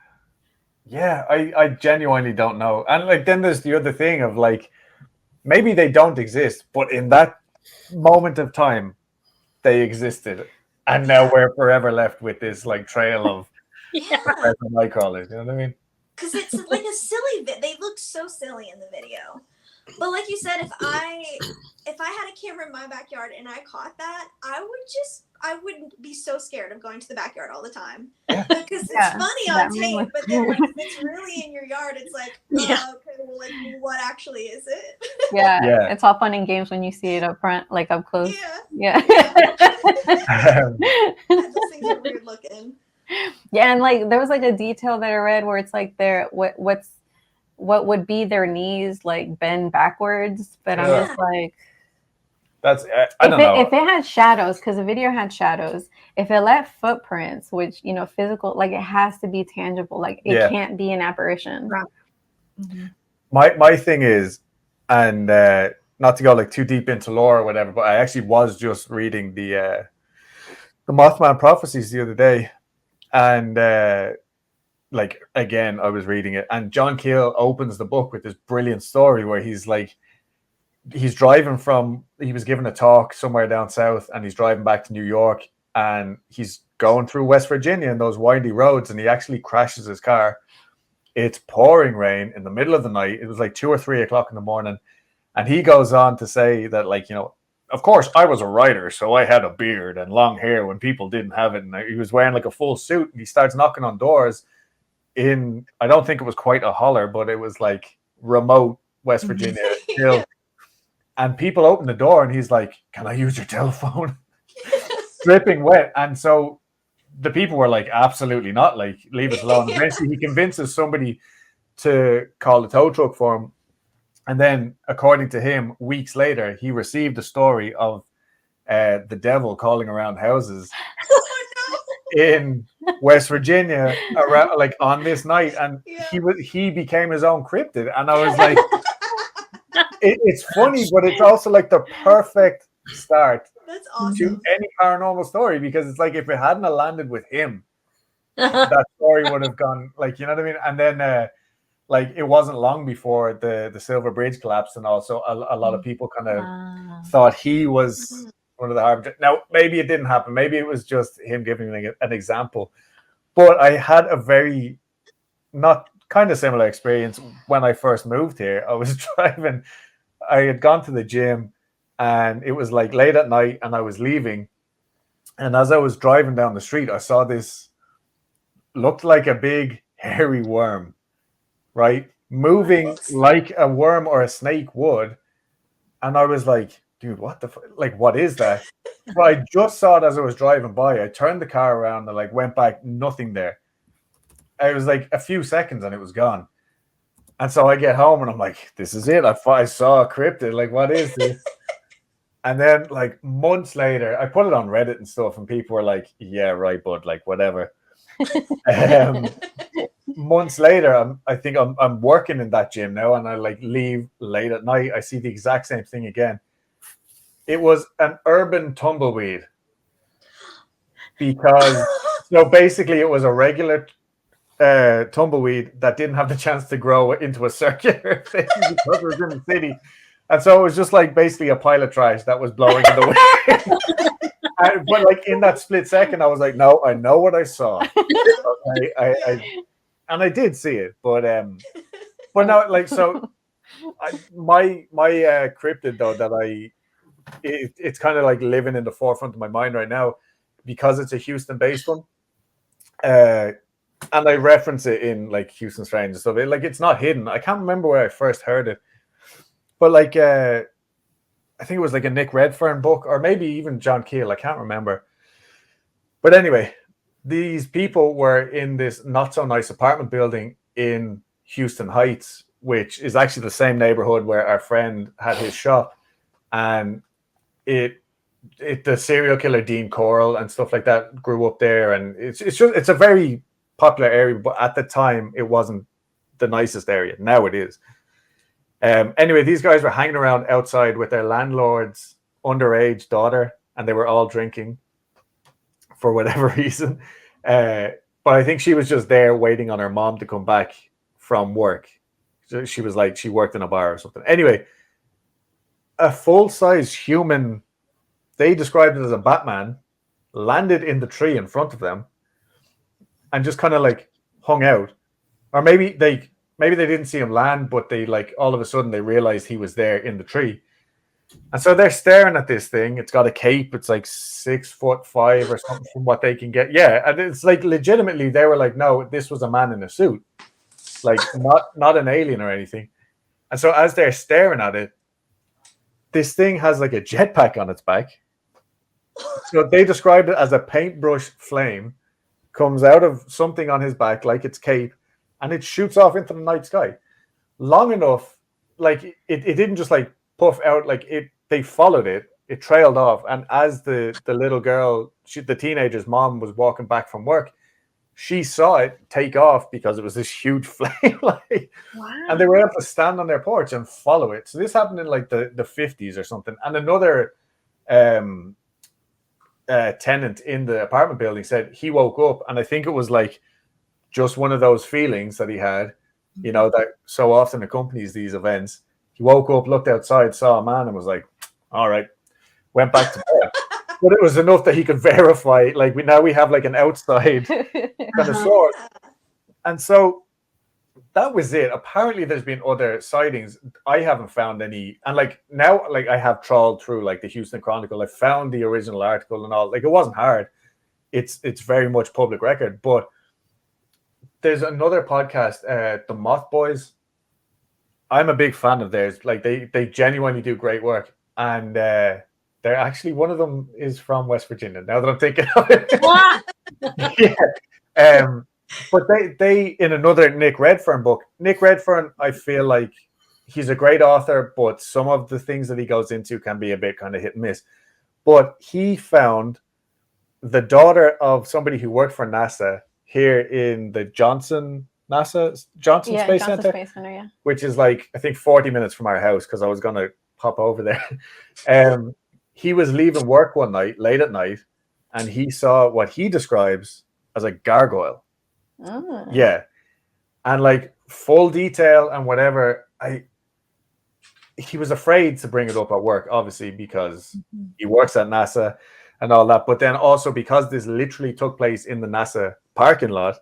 genuinely don't know. And like then there's the other thing of like, maybe they don't exist, but in that moment of time they existed, and now we're forever left with this like trail of nightcrawlers. You know what I mean? Because it's like a silly they looked so silly in the video. But like you said, if I had a camera in my backyard and I caught that, I wouldn't be so scared of going to the backyard all the time. Because it's funny on tape, but then like, if it's really in your yard, it's like, okay, well, like, what actually is it? Yeah, it's all fun and games when you see it up front, like up close. Yeah. Those things are weird looking. Yeah, and like there was like a detail that I read where it's like what would be their knees like bend backwards, but I'm just like, that's I don't know if it had shadows, because the video had shadows. If it let footprints, which physical, like it has to be tangible, like it can't be an apparition. Right. Mm-hmm. My thing is, and not to go like too deep into lore or whatever, but I actually was just reading the Mothman prophecies the other day, and like again I was reading it, and John Keel opens the book with this brilliant story where he's like, he's driving he was giving a talk somewhere down south, and he's driving back to New York, and he's going through West Virginia in those windy roads, and he actually crashes his car. It's pouring rain in the middle of the night. It was like 2 or 3 o'clock in the morning, and he goes on to say that, like, of course I was a writer, so I had a beard and long hair when people didn't have it, and he was wearing like a full suit, and he starts knocking on doors in, I don't think it was quite a holler, but it was like remote West Virginia hill. And people open the door, and he's like, "Can I use your telephone?" Dripping wet. And so the people were like, "Absolutely not, like, leave us alone." Eventually he convinces somebody to call the tow truck for him. And then, according to him, weeks later, he received a story of the devil calling around houses in West Virginia around, like, on this night, and he became his own cryptid. And I was like, it's funny, but it's also like the perfect start to any paranormal story, because it's like if it hadn't landed with him, that story would have gone, like, you know what I mean? And then like it wasn't long before the Silver Bridge collapsed, and also a lot of people kind of thought he was one of the harbingers. Now, maybe it didn't happen. Maybe it was just him giving like an example. But I had a very not kind of similar experience when I first moved here. I was driving. I had gone to the gym, and it was like late at night, and I was leaving. And as I was driving down the street, I saw this, looked like a big hairy worm, right? Moving like a worm or a snake would. And I was like, dude, what the like, what is that? But I just saw it as I was driving by. I turned the car around and like went back, nothing there. It was like a few seconds and it was gone. And so I get home and I'm like, this is it. I saw a cryptid. Like, what is this? And then like months later, I put it on Reddit and stuff, and people were like, yeah, right, bud, like whatever. Months later, I think I'm working in that gym now, and I like leave late at night. I see the exact same thing again. It was an urban tumbleweed, because so basically it was a regular tumbleweed that didn't have the chance to grow into a circular thing because it was in the city. And so it was just like basically a pile of trash that was blowing in the wind. But like in that split second, I was like, no, I know what I saw. And I did see it, but no, like, so my cryptid though, that it's kind of like living in the forefront of my mind right now, because it's a Houston based one. and I reference it in like Houston Strange and stuff. Like it's not hidden. I can't remember where I first heard it, but like I think it was like a Nick Redfern book, or maybe even John Keel. I can't remember. But anyway, these people were in this not so nice apartment building in Houston Heights, which is actually the same neighborhood where our friend had his shop, and the serial killer Dean Corll and stuff like that grew up there, and it's a very popular area, but at the time it wasn't the nicest area. Now it is. Anyway, these guys were hanging around outside with their landlord's underage daughter, and they were all drinking for whatever reason. But I think she was just there waiting on her mom to come back from work. So she was like, she worked in a bar or something. Anyway, a full-size human, they described it as a Batman, landed in the tree in front of them and just kind of like hung out. Or maybe they didn't see him land, but they like all of a sudden they realized he was there in the tree. And so they're staring at this thing. It's got a cape. It's like 6'5" or something from what they can get. Yeah. And it's like legitimately they were like, no, this was a man in a suit. Like not an alien or anything. And so as they're staring at it, this thing has like a jetpack on its back. So they described it as a paintbrush flame comes out of something on his back like its cape, and it shoots off into the night sky long enough. Like it didn't just like puff out, like they followed it trailed off. And as the little girl, the teenager's mom was walking back from work, she saw it take off because it was this huge flame. Like, wow. And they were able to stand on their porch and follow it. So this happened in like the 50s or something. And another tenant in the apartment building said he woke up, and I think it was like just one of those feelings that he had, you know, that so often accompanies these events. He woke up, looked outside, saw a man, and was like, all right, went back to bed. But it was enough that he could verify, like we have like an outside kind of source. And so that was it. Apparently there's been other sightings. I haven't found any. And like now, like I have trawled through like the Houston Chronicle. I found the original article and all. Like it wasn't hard. It's very much public record. But there's another podcast, the Moth Boys. I'm a big fan of theirs. Like they genuinely do great work. And they're actually, one of them is from West Virginia, now that I'm thinking of it. Yeah. But they in another Nick Redfern book, Nick Redfern, I feel like he's a great author, but some of the things that he goes into can be a bit kind of hit and miss. But he found the daughter of somebody who worked for NASA here in the Johnson Space Center, yeah. Which is like, I think 40 minutes from our house, because I was going to pop over there. He was leaving work one night, late at night, and he saw what he describes as a gargoyle. Oh. Yeah. And like full detail and whatever. He was afraid to bring it up at work, obviously, because he works at NASA and all that. But then also because this literally took place in the NASA parking lot,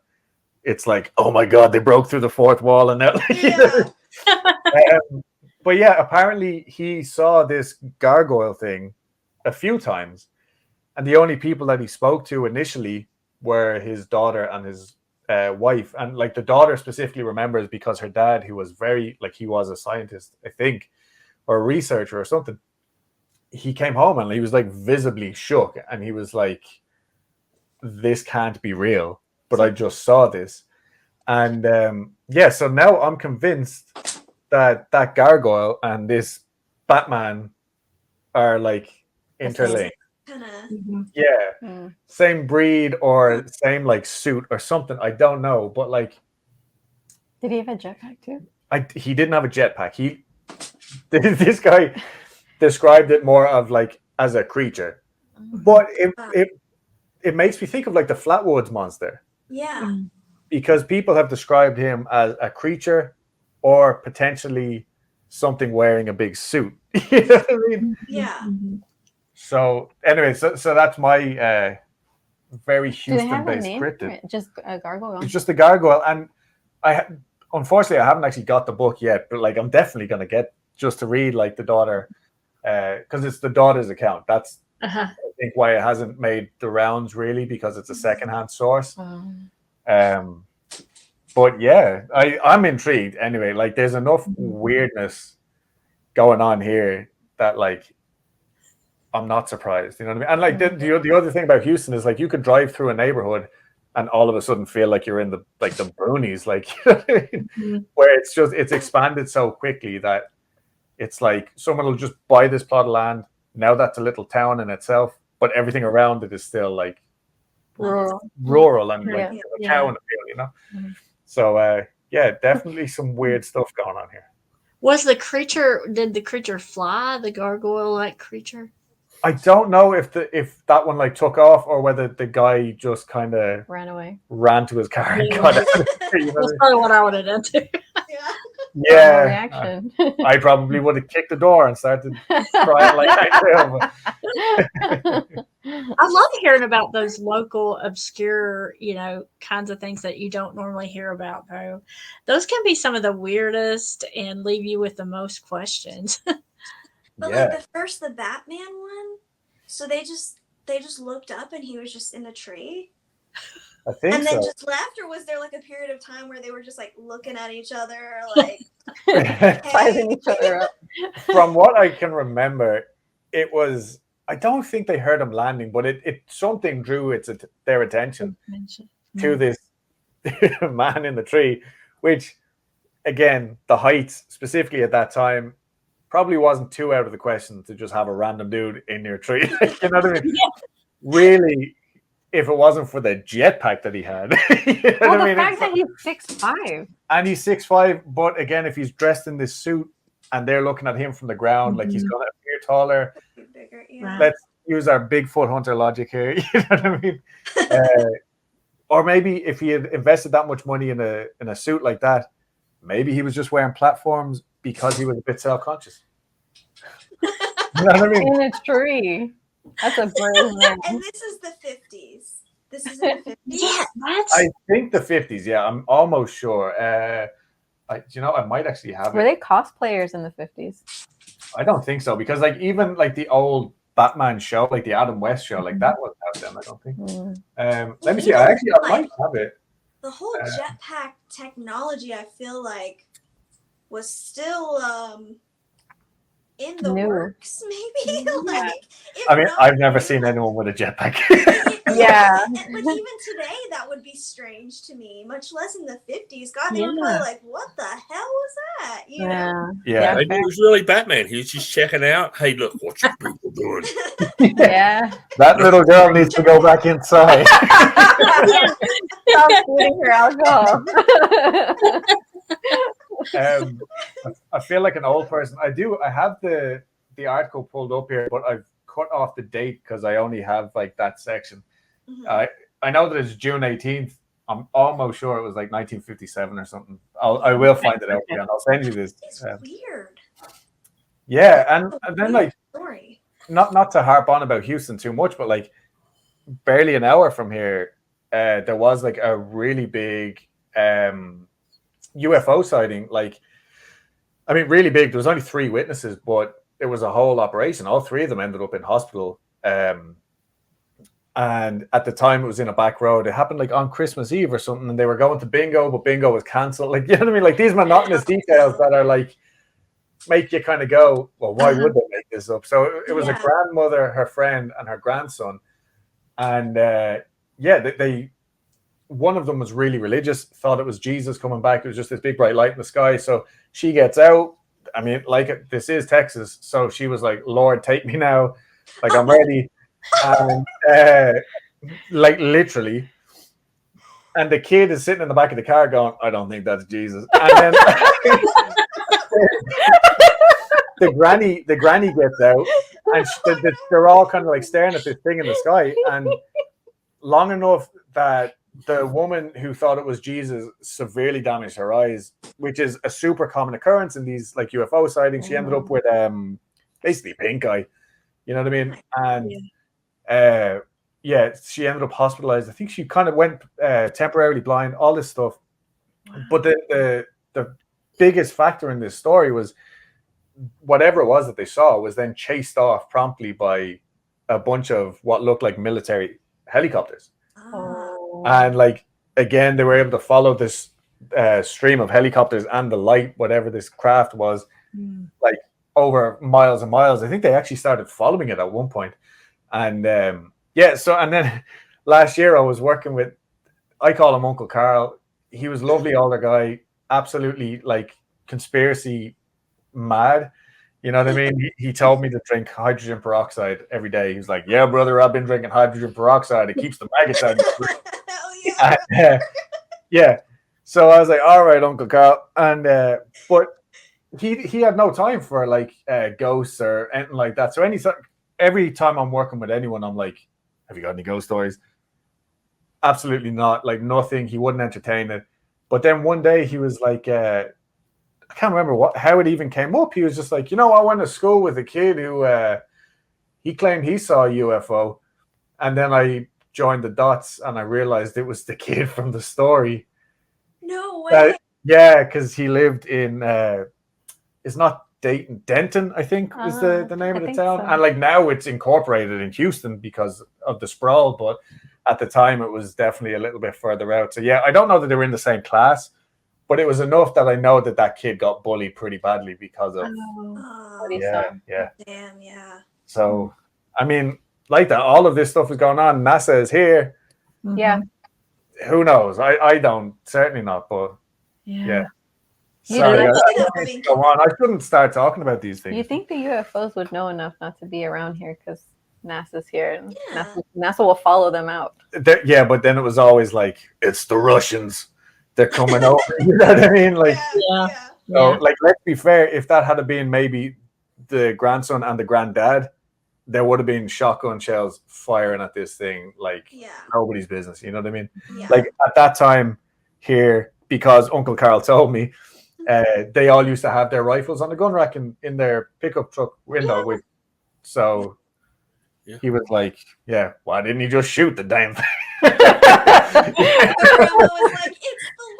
it's like, oh my God, they broke through the fourth wall and that. Yeah. But yeah, apparently he saw this gargoyle thing a few times, and the only people that he spoke to initially were his daughter and his wife. And like the daughter specifically remembers because her dad, who was he was a scientist, I think, or a researcher or something, he came home and he was like visibly shook, and he was like, this can't be real, but I just saw this. And so now I'm convinced that gargoyle and this Batman are like interlinked. Yeah. Same breed or same like suit or something. I don't know. But like, did he have a jetpack too? He didn't have a jetpack. This guy described it more of like as a creature. But it makes me think of like the Flatwoods monster. Yeah. Because people have described him as a creature or potentially something wearing a big suit. You know what I mean? Yeah. So anyway, so that's my very Houston-based cryptid. Just a gargoyle. It's just a gargoyle, and unfortunately I haven't actually got the book yet, but like I'm definitely gonna get just to read like the daughter, because it's the daughter's account. That's I think why it hasn't made the rounds really, because it's a secondhand source. But yeah, I'm intrigued anyway. Like, there's enough weirdness going on here that, like, I'm not surprised. You know what I mean? And like the other thing about Houston is, like, you could drive through a neighborhood and all of a sudden feel like you're in the boonies, like, you know what I mean? Where it's expanded so quickly that it's like someone will just buy this plot of land. Now that's a little town in itself, but everything around it is still like rural and like a cow in a field, you know. So yeah, definitely some weird stuff going on here. Did the creature fly, the gargoyle-like creature? I don't know if that one like took off or whether the guy just kind of ran to his car and got out. That's probably what I would have done too. Yeah. Reaction. I probably would have kicked the door and started crying like that too. I love hearing about those local obscure, kinds of things that you don't normally hear about, though. Those can be some of the weirdest and leave you with the most questions. But like the Batman one, so they just looked up and he was just in a tree. I think and then just left, or was there like a period of time where they were just like looking at each other, like sizing each other up? From what I can remember, it was, I don't think they heard him landing, but it something drew their attention to this man in the tree, which again, the height specifically at that time probably wasn't too out of the question to just have a random dude in your tree. You know what I mean? Yeah. Really, if it wasn't for the jetpack that he had. The fact that he's 6'5". And he's 6'5", but again, if he's dressed in this suit and they're looking at him from the ground, like he's going to appear taller. Bigger, yeah. Let's use our Bigfoot hunter logic here. You know what I mean? Or maybe if he had invested that much money in a suit like that, maybe he was just wearing platforms because he was a bit self-conscious. You know what I mean? In a tree. That's a brave man. And this is the 50s. This is in the 50s? Yeah, I think the 50s, yeah. I'm almost sure. I might actually have it. Were they cosplayers in the 50s? I don't think so, because like even like the old Batman show, like the Adam West show, like that wasn't out then, I don't think. Let me see. I might have it. The whole jetpack technology, I feel like, was still in the works, maybe. I've never seen anyone with a jetpack. Yeah. But even today, that would be strange to me, much less in the 50s. God, they were probably like, what the hell was that? You know? Yeah. Maybe it was really Batman. He was just checking out. Hey, look, what you people doing? Yeah. That little girl needs to go back inside. Stop feeding her alcohol. I feel like an old person. I have the article pulled up here, but I've cut off the date because I only have like that section. I know that it's June 18th. I'm almost sure it was like 1957 or something. I will find it out again. I'll send you this. It's weird. Yeah, and then like story. Not to harp on about Houston too much, but like barely an hour from here, there was like a really big UFO sighting. Like, I mean, really big. There was only 3 witnesses, but it was a whole operation. All 3 of them ended up in hospital. And at the time, it was in a back road. It happened like on Christmas Eve or something, and they were going to bingo, but bingo was cancelled. Like, you know what I mean? Like these monotonous details that are like make you kind of go, well, why would they make this up? So it was a grandmother, her friend, and her grandson. And they one of them was really religious, thought it was Jesus coming back. It was just this big bright light in the sky. So she gets out. I mean, like this is Texas. So she was like, Lord, take me now. Like I'm ready. And like literally. And the kid is sitting in the back of the car going, I don't think that's Jesus. And then the granny gets out and they're all kind of like staring at this thing in the sky. And long enough that the woman who thought it was Jesus severely damaged her eyes, which is a super common occurrence in these like UFO sightings. She ended up with basically pink eye. You know what I mean? And she ended up hospitalized. I think she kind of went temporarily blind, all this stuff. But the biggest factor in this story was whatever it was that they saw was then chased off promptly by a bunch of what looked like military helicopters. And like, again, they were able to follow this stream of helicopters and the light, whatever this craft was, like over miles and miles. I think they actually started following it at one point. And and then last year I was working with, I call him Uncle Carl. He was a lovely older guy, absolutely like conspiracy mad. You know what I mean? He told me to drink hydrogen peroxide every day. He was like, "Yeah, brother, I've been drinking hydrogen peroxide. It keeps the maggots out." Yeah. So I was like, "All right, Uncle Carl." And but he had no time for like ghosts or anything like that. So every time I'm working with anyone, I'm like, "Have you got any ghost stories?" Absolutely not. Like nothing. He wouldn't entertain it. But then one day he was like, I can't remember how it even came up. He was just like, I went to school with a kid who he claimed he saw a UFO. And then I joined the dots and I realized it was the kid from the story. No way. Yeah, because he lived in, it's not Dayton, Denton, I think is the name of the town. So. And like now it's incorporated in Houston because of the sprawl. But at the time it was definitely a little bit further out. So yeah, I don't know that they were in the same class. But it was enough that I know that kid got bullied pretty badly because of yeah. Damn, yeah. So, I mean, like that, all of this stuff is going on. NASA is here. Yeah. Who knows? I don't, certainly not. But yeah. Sorry, I go on. I shouldn't start talking about these things. You think the UFOs would know enough not to be around here because NASA's here and NASA will follow them out. Yeah, but then it was always like, it's the Russians. They're coming over. You know what I mean? Like, So, like, let's be fair. If that had been maybe the grandson and the granddad, there would have been shotgun shells firing at this thing like nobody's business. You know what I mean? Yeah. Like at that time here, because Uncle Carl told me, they all used to have their rifles on the gun rack in their pickup truck window. So he was like, "Yeah, why didn't he just shoot the damn thing?" Grandma was like, "It's the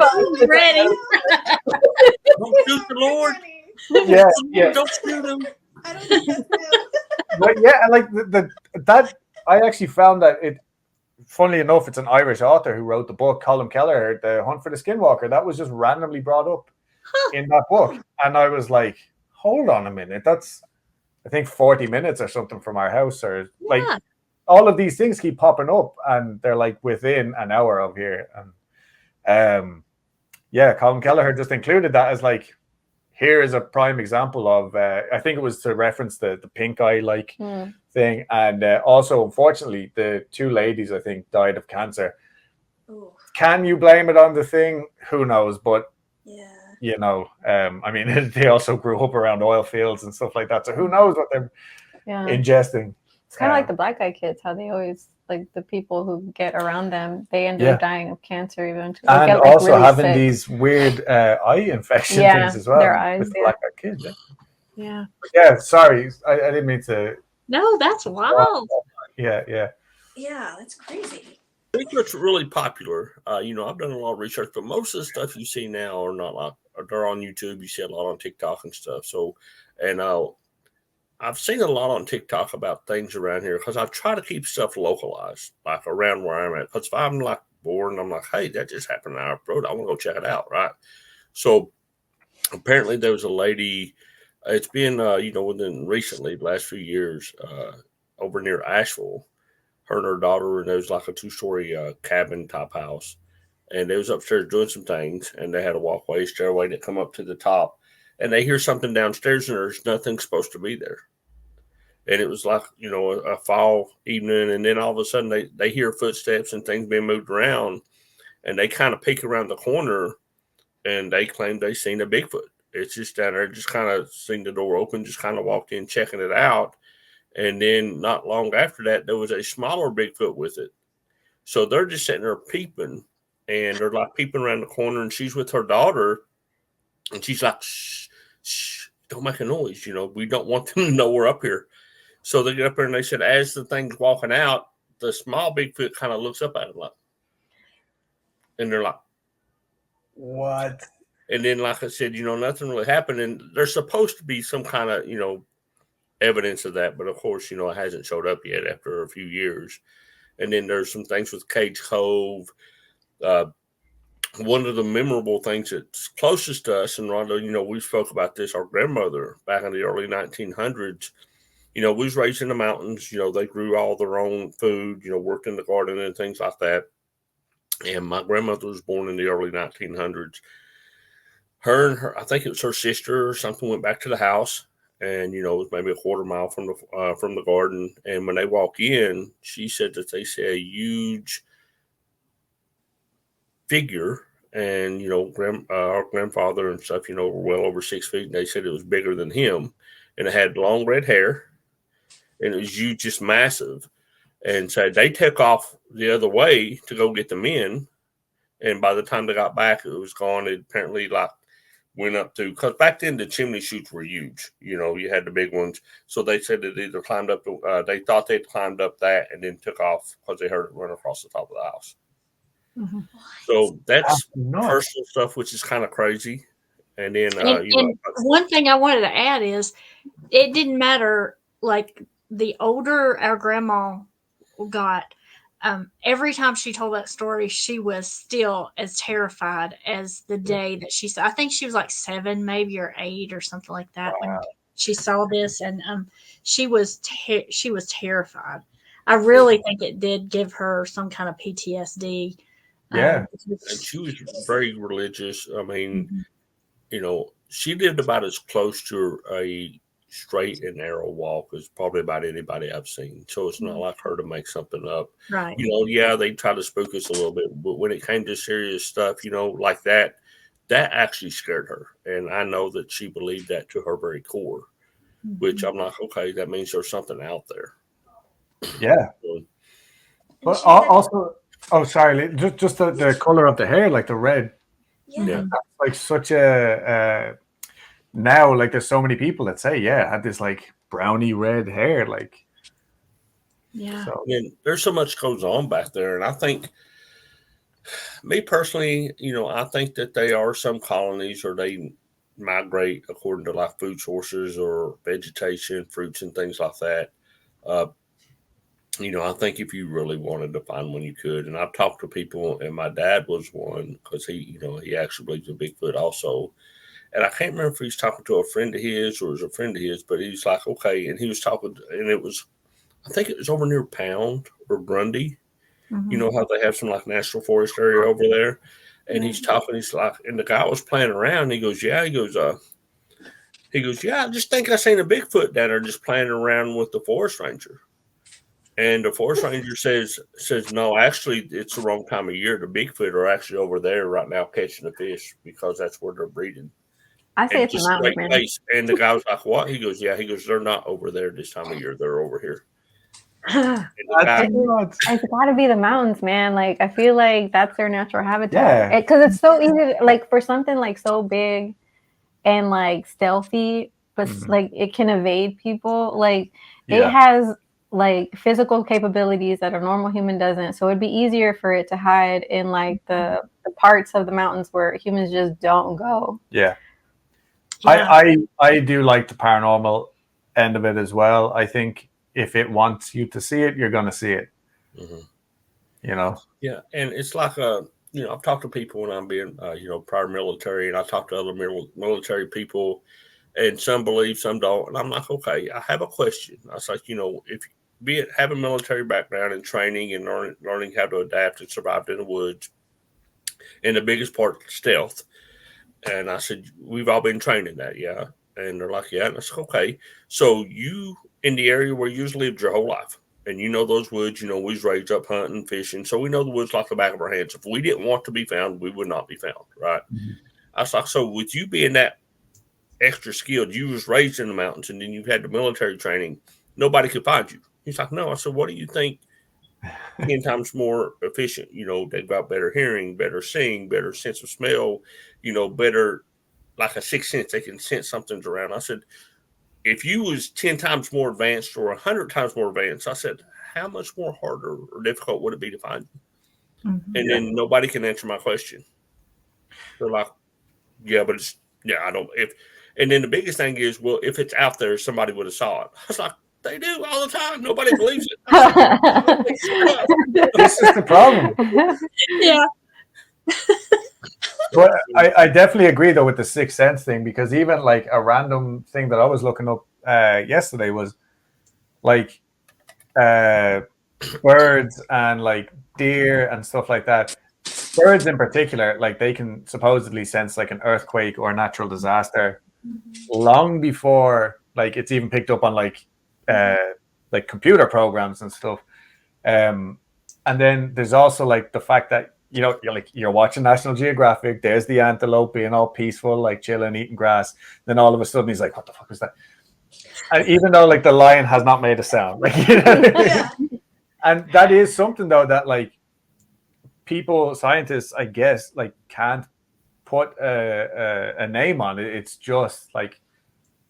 Lord." Ready. Don't shoot the Lord. Yeah. Don't shoot him. I don't think that's him. But yeah, like that I actually found that it. Funnily enough, it's an Irish author who wrote the book, Colm Kelleher, The Hunt for the Skinwalker. That was just randomly brought up in that book, and I was like, "Hold on a minute, that's." I think 40 minutes or something from our house, or like all of these things keep popping up and they're like within an hour of here. And Colm Kelleher just included that as like, here is a prime example of, I think it was to reference the pink eye thing. And also, unfortunately, the two ladies, I think, died of cancer. Ooh. Can you blame it on the thing? Who knows? But I mean, they also grew up around oil fields and stuff like that. So who knows what they're ingesting? It's kind of like the black eye kids, how they always, like the people who get around them, they end up dying of cancer eventually. And get, also really having sick. These weird eye infection things as well. Their eyes, with the black eye kids. Yeah. Yeah, sorry. I didn't mean to. No, that's wild. Yeah. Yeah, that's crazy. Bigfoot's really popular. I've done a lot of research, but most of the stuff you see now are not like they're on YouTube. You see a lot on TikTok and stuff. So, and I've seen a lot on TikTok about things around here because I try to keep stuff localized, like around where I'm at. Because if I'm like bored and I'm like, hey, that just happened down our road, I want to go check it out, right? So apparently there was a lady. It's been within recently the last few years over near Asheville. Her and her daughter, and there was like a 2-story cabin type house, and they was upstairs doing some things, and they had a walkway, stairway that come up to the top, and they hear something downstairs, and there's nothing supposed to be there, and it was like a fall evening, and then all of a sudden they hear footsteps and things being moved around, and they kind of peek around the corner, and they claim they seen a Bigfoot. It's just down there, just kind of seen the door open, just kind of walked in checking it out. And then not long after that, there was a smaller Bigfoot with it. So they're just sitting there peeping, and they're like peeping around the corner, and she's with her daughter, and she's like, shh, shh, don't make a noise. We don't want them to know we're up here. So they get up there, and they said, as the thing's walking out, the small Bigfoot kind of looks up at them, and they're like, what? And then, like I said, nothing really happened. And there's supposed to be some kind of, evidence of that, but of course, it hasn't showed up yet after a few years. And then there's some things with Cage Cove. One of the memorable things that's closest to us, and Rhonda, we spoke about this, our grandmother back in the early 1900s, we was raised in the mountains. They grew all their own food, worked in the garden and things like that. And my grandmother was born in the early 1900s. I think it was her sister or something, went back to the house, and it was maybe a quarter mile from the garden. And when they walk in, she said that they see a huge figure, and our grandfather and stuff, were well over 6 feet. And they said it was bigger than him, and it had long red hair, and it was huge, just massive. And so they took off the other way to go get the men, and by the time they got back, it was gone. It apparently went up to, because back then the chimney chutes were huge. You had the big ones. So they said that either climbed up, they thought they'd climbed up that and then took off because they heard it run across the top of the house. Mm-hmm. So that's personal stuff, which is kind of crazy. And then, one thing I wanted to add is it didn't matter, like the older our grandma got, every time she told that story, she was still as terrified as the day that she saw. I think she was like 7, maybe, or 8 or something like that when she saw this, and she was terrified. I really think it did give her some kind of PTSD. Yeah, and she was very religious. I mean, she lived about as close to a straight and narrow walk as probably about anybody I've seen. So it's not like her to make something up. Right. They try to spook us a little bit, but when it came to serious stuff, like that actually scared her. And I know that she believed that to her very core, which I'm like, okay, that means there's something out there. Yeah. But also, sorry, just the color of the hair, like the red. Yeah. That's like such a now, like there's so many people that say, I had this like brownie red hair, like. Yeah. So. And there's so much goes on back there, and I think, me personally, I think that they are some colonies, or they migrate according to like food sources or vegetation, fruits and things like that. I think if you really wanted to find one, you could. And I've talked to people, and my dad was one, because he actually believes in Bigfoot also. And I can't remember if he was talking to a friend of his or it was a friend of his, but he's like, okay. And he was talking, and I think it was over near Pound or Grundy. Mm-hmm. You know how they have some like national forest area over there. And he's talking, he's like, and the guy was playing around. And he goes, yeah, I just think I seen a Bigfoot down there just playing around with the forest ranger. And the forest ranger says, no, actually, it's the wrong time of year. The Bigfoot are actually over there right now catching the fish because that's where they're breeding. I say it's a mountain, man. And the guy was like, what? He goes, they're not over there this time of year. They're over here. It's got to be the mountains, man. Like, I feel like that's their natural habitat. Because it's so easy, like, for something like so big and like stealthy, but like it can evade people. Like, it has like physical capabilities that a normal human doesn't. So it'd be easier for it to hide in like the parts of the mountains where humans just don't go. Yeah. I do like the paranormal end of it as well. I think if it wants you to see it, you're going to see it. Mm-hmm. Yeah. And it's like I've talked to people when I'm being prior military, and I talk to other military people, and some believe, some don't. And I'm like, okay, I have a question. I was like, if have a military background and training and learning how to adapt and survive in the woods, and the biggest part, stealth. And I said, we've all been trained in that, yeah. And they're like, yeah. And I said, okay. So you, in the area where you lived your whole life, and those woods, we was raised up hunting, fishing, so we know the woods like the back of our hands. If we didn't want to be found, we would not be found, right? Mm-hmm. I was like, so with you being that extra skilled, you was raised in the mountains, and then you've had the military training, nobody could find you. He's like, no. I said, what do you think 10 times more efficient? They've got better hearing, better seeing, better sense of smell, better, like a sixth sense. They can sense something's around. I said, if you was 10 times more advanced or 100 times more advanced, I said, how much more harder or difficult would it be to find you? Mm-hmm. And then nobody can answer my question. They're like, I don't, and then the biggest thing is, well, if it's out there, somebody would have saw it. I was like, They do all the time. Nobody believes it. This is the problem. Yeah. But I definitely agree though with the sixth sense thing, because even like a random thing that I was looking up yesterday was like birds and like deer and stuff like that. Birds in particular, like they can supposedly sense like an earthquake or a natural disaster long before like it's even picked up on like computer programs and stuff. And then there's also like the fact that you're watching National Geographic. There's the antelope being all peaceful, like chilling, eating grass. Then all of a sudden he's like, "What the fuck is that?" And even though like the lion has not made a sound, like Yeah. and that is something though that like scientists, I guess, like can't put a name on it. It's just like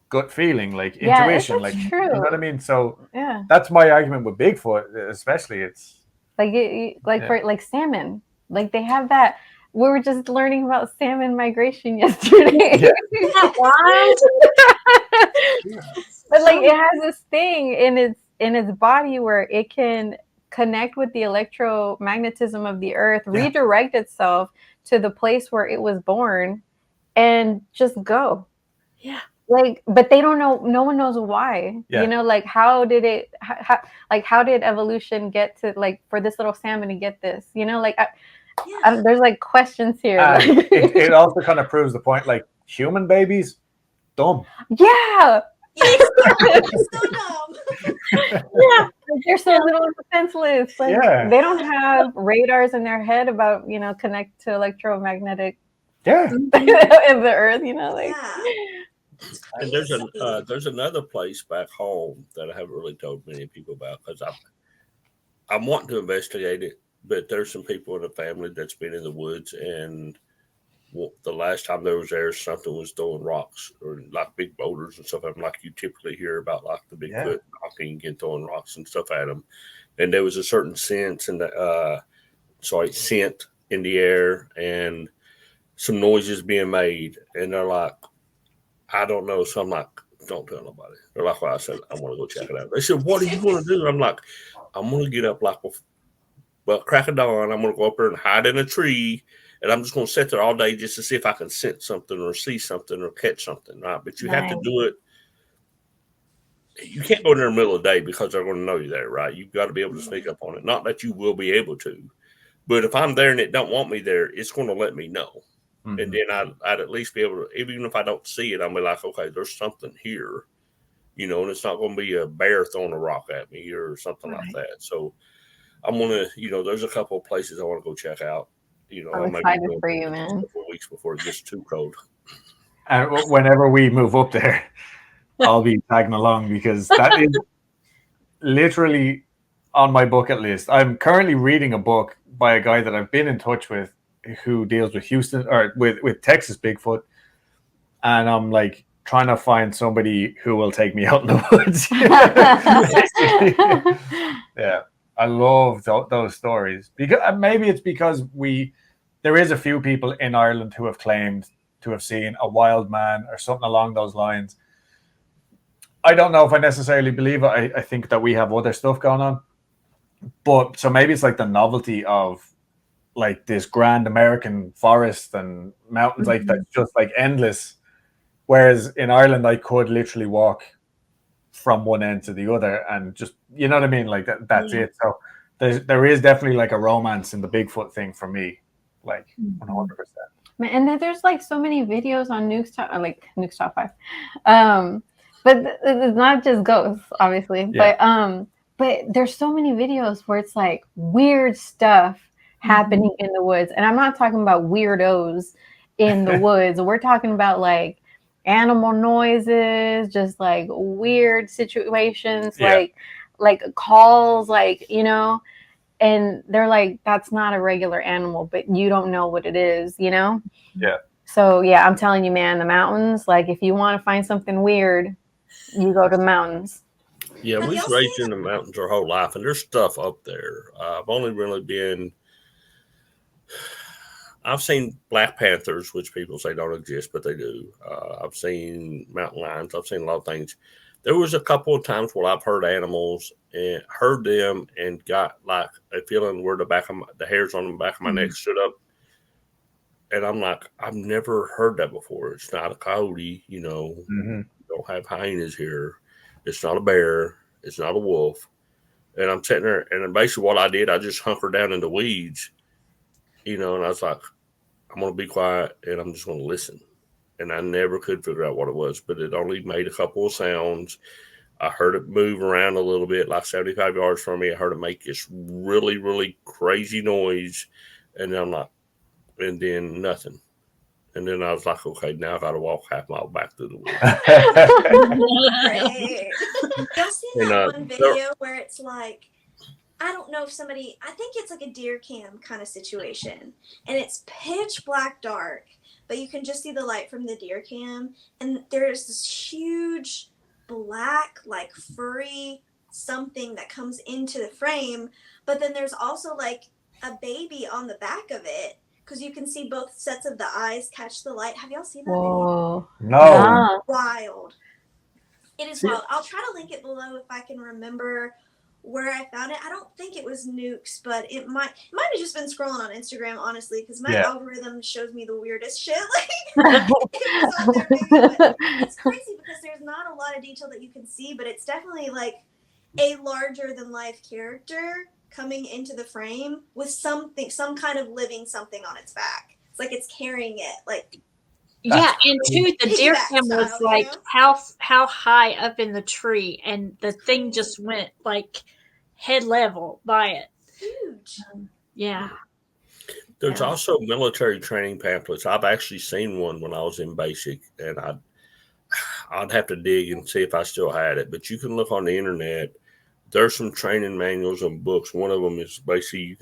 gut feeling, like intuition, like true. You know what I mean? So yeah, that's my argument with Bigfoot, especially. It's like for like salmon, like they have that. We were just learning about salmon migration yesterday. Yeah. What? But like it has this thing in its body where it can connect with the electromagnetism of the earth, redirect itself to the place where it was born, and just go. Yeah. Like, but they don't know. No one knows why. Yeah. You know, like how did evolution get to like for this little salmon to get this? You know, like there's like questions here. It also kind of proves the point. Like human babies, dumb. Yeah. So dumb. Yeah, they're so little and defenseless. Like they don't have radars in their head about connect to electromagnetic. Yeah. of the earth. Like. Yeah. And there's another place back home that I haven't really told many people about because I'm wanting to investigate it, but there's some people in the family that's been in the woods, and the last time they was there, something was throwing rocks or like big boulders and stuff at them, like you typically hear about, like the Bigfoot knocking and throwing rocks and stuff at them. And there was a certain scent in the scent in the air and some noises being made, and they're like, I don't know. So I'm like, don't tell nobody. They're like, well, I said, I want to go check it out. They said, what are you going to do? I'm like, I'm going to get up like, crack of dawn. I'm going to go up there and hide in a tree. And I'm just going to sit there all day just to see if I can sense something or see something or catch something. Right? But you have to do it. You can't go in there in the middle of the day because they're going to know you're there, right? You've got to be able to sneak up on it. Not that you will be able to. But if I'm there and it don't want me there, it's going to let me know. Mm-hmm. And then I'd at least be able to, even if I don't see it, I'll be like, okay, there's something here, and it's not going to be a bear throwing a rock at me or something like that. So I'm going to, there's a couple of places I want to go check out. I'm excited for you, man. 4 weeks before it gets too cold. And whenever we move up there, I'll be tagging along because that is literally on my bucket list. I'm currently reading a book by a guy that I've been in touch with who deals with Houston or with Texas Bigfoot. And I'm like trying to find somebody who will take me out in the woods. Yeah. I love those stories because maybe it's because there is a few people in Ireland who have claimed to have seen a wild man or something along those lines. I don't know if I necessarily believe it. I think that we have other stuff going on, but so maybe it's like the novelty of like this grand American forest and mountains, like that's just like endless. Whereas in Ireland, I could literally walk from one end to the other and just, you know what I mean? Like that's it. So there is definitely like a romance in the Bigfoot thing for me, like 100%. And then there's like so many videos on Nuke's Top 5. But it's not just ghosts, obviously. Yeah. But there's so many videos where it's like weird stuff happening in the woods. And I'm not talking about weirdos in the woods. We're talking about like animal noises, just like weird situations, like calls, like, and they're like, that's not a regular animal, but you don't know what it is, Yeah. So yeah, I'm telling you, man, the mountains, like if you want to find something weird, you go to the mountains. Yeah, we've raised in the mountains our whole life, and there's stuff up there. I've only really been, I've seen black panthers, which people say don't exist, but they do. I've seen mountain lions. I've seen a lot of things. There was a couple of times where I've heard animals and heard them and got like a feeling where the hairs on the back of my neck stood up. And I'm like, I've never heard that before. It's not a coyote, you know. Mm-hmm. Don't have hyenas here. It's not a bear. It's not a wolf. And I'm sitting there, and basically what I did, I just hunkered down in the weeds, you know, and I was like, I'm going to be quiet, and I'm just going to listen. And I never could figure out what it was, but it only made a couple of sounds. I heard it move around a little bit, like 75 yards from me. I heard it make this really, really crazy noise, and then I'm like, and then nothing. And then I was like, okay, now I got to walk half mile back to the woods. Great. Y'all seen that one video where it's like, I don't know if somebody, I think it's like a deer cam kind of situation. And it's pitch black dark, but you can just see the light from the deer cam. And there's this huge black, like furry something that comes into the frame. But then there's also like a baby on the back of it, because you can see both sets of the eyes catch the light. Have y'all seen that video? No. Wild. It is wild. I'll try to link it below if I can remember where I found it. I don't think it was Nukes, but it might have just been scrolling on Instagram, honestly, because my algorithm shows me the weirdest shit. Like, it was on there, maybe, but it's crazy because there's not a lot of detail that you can see, but it's definitely like a larger than life character coming into the frame with some kind of living something on its back. It's like it's carrying it, like. Yeah, and too, the deer cam was like how high up in the tree, and the thing just went like head level by it. Huge. Yeah. There's also military training pamphlets. I've actually seen one when I was in basic, and I'd have to dig and see if I still had it. But you can look on the internet. There's some training manuals and books. One of them is basically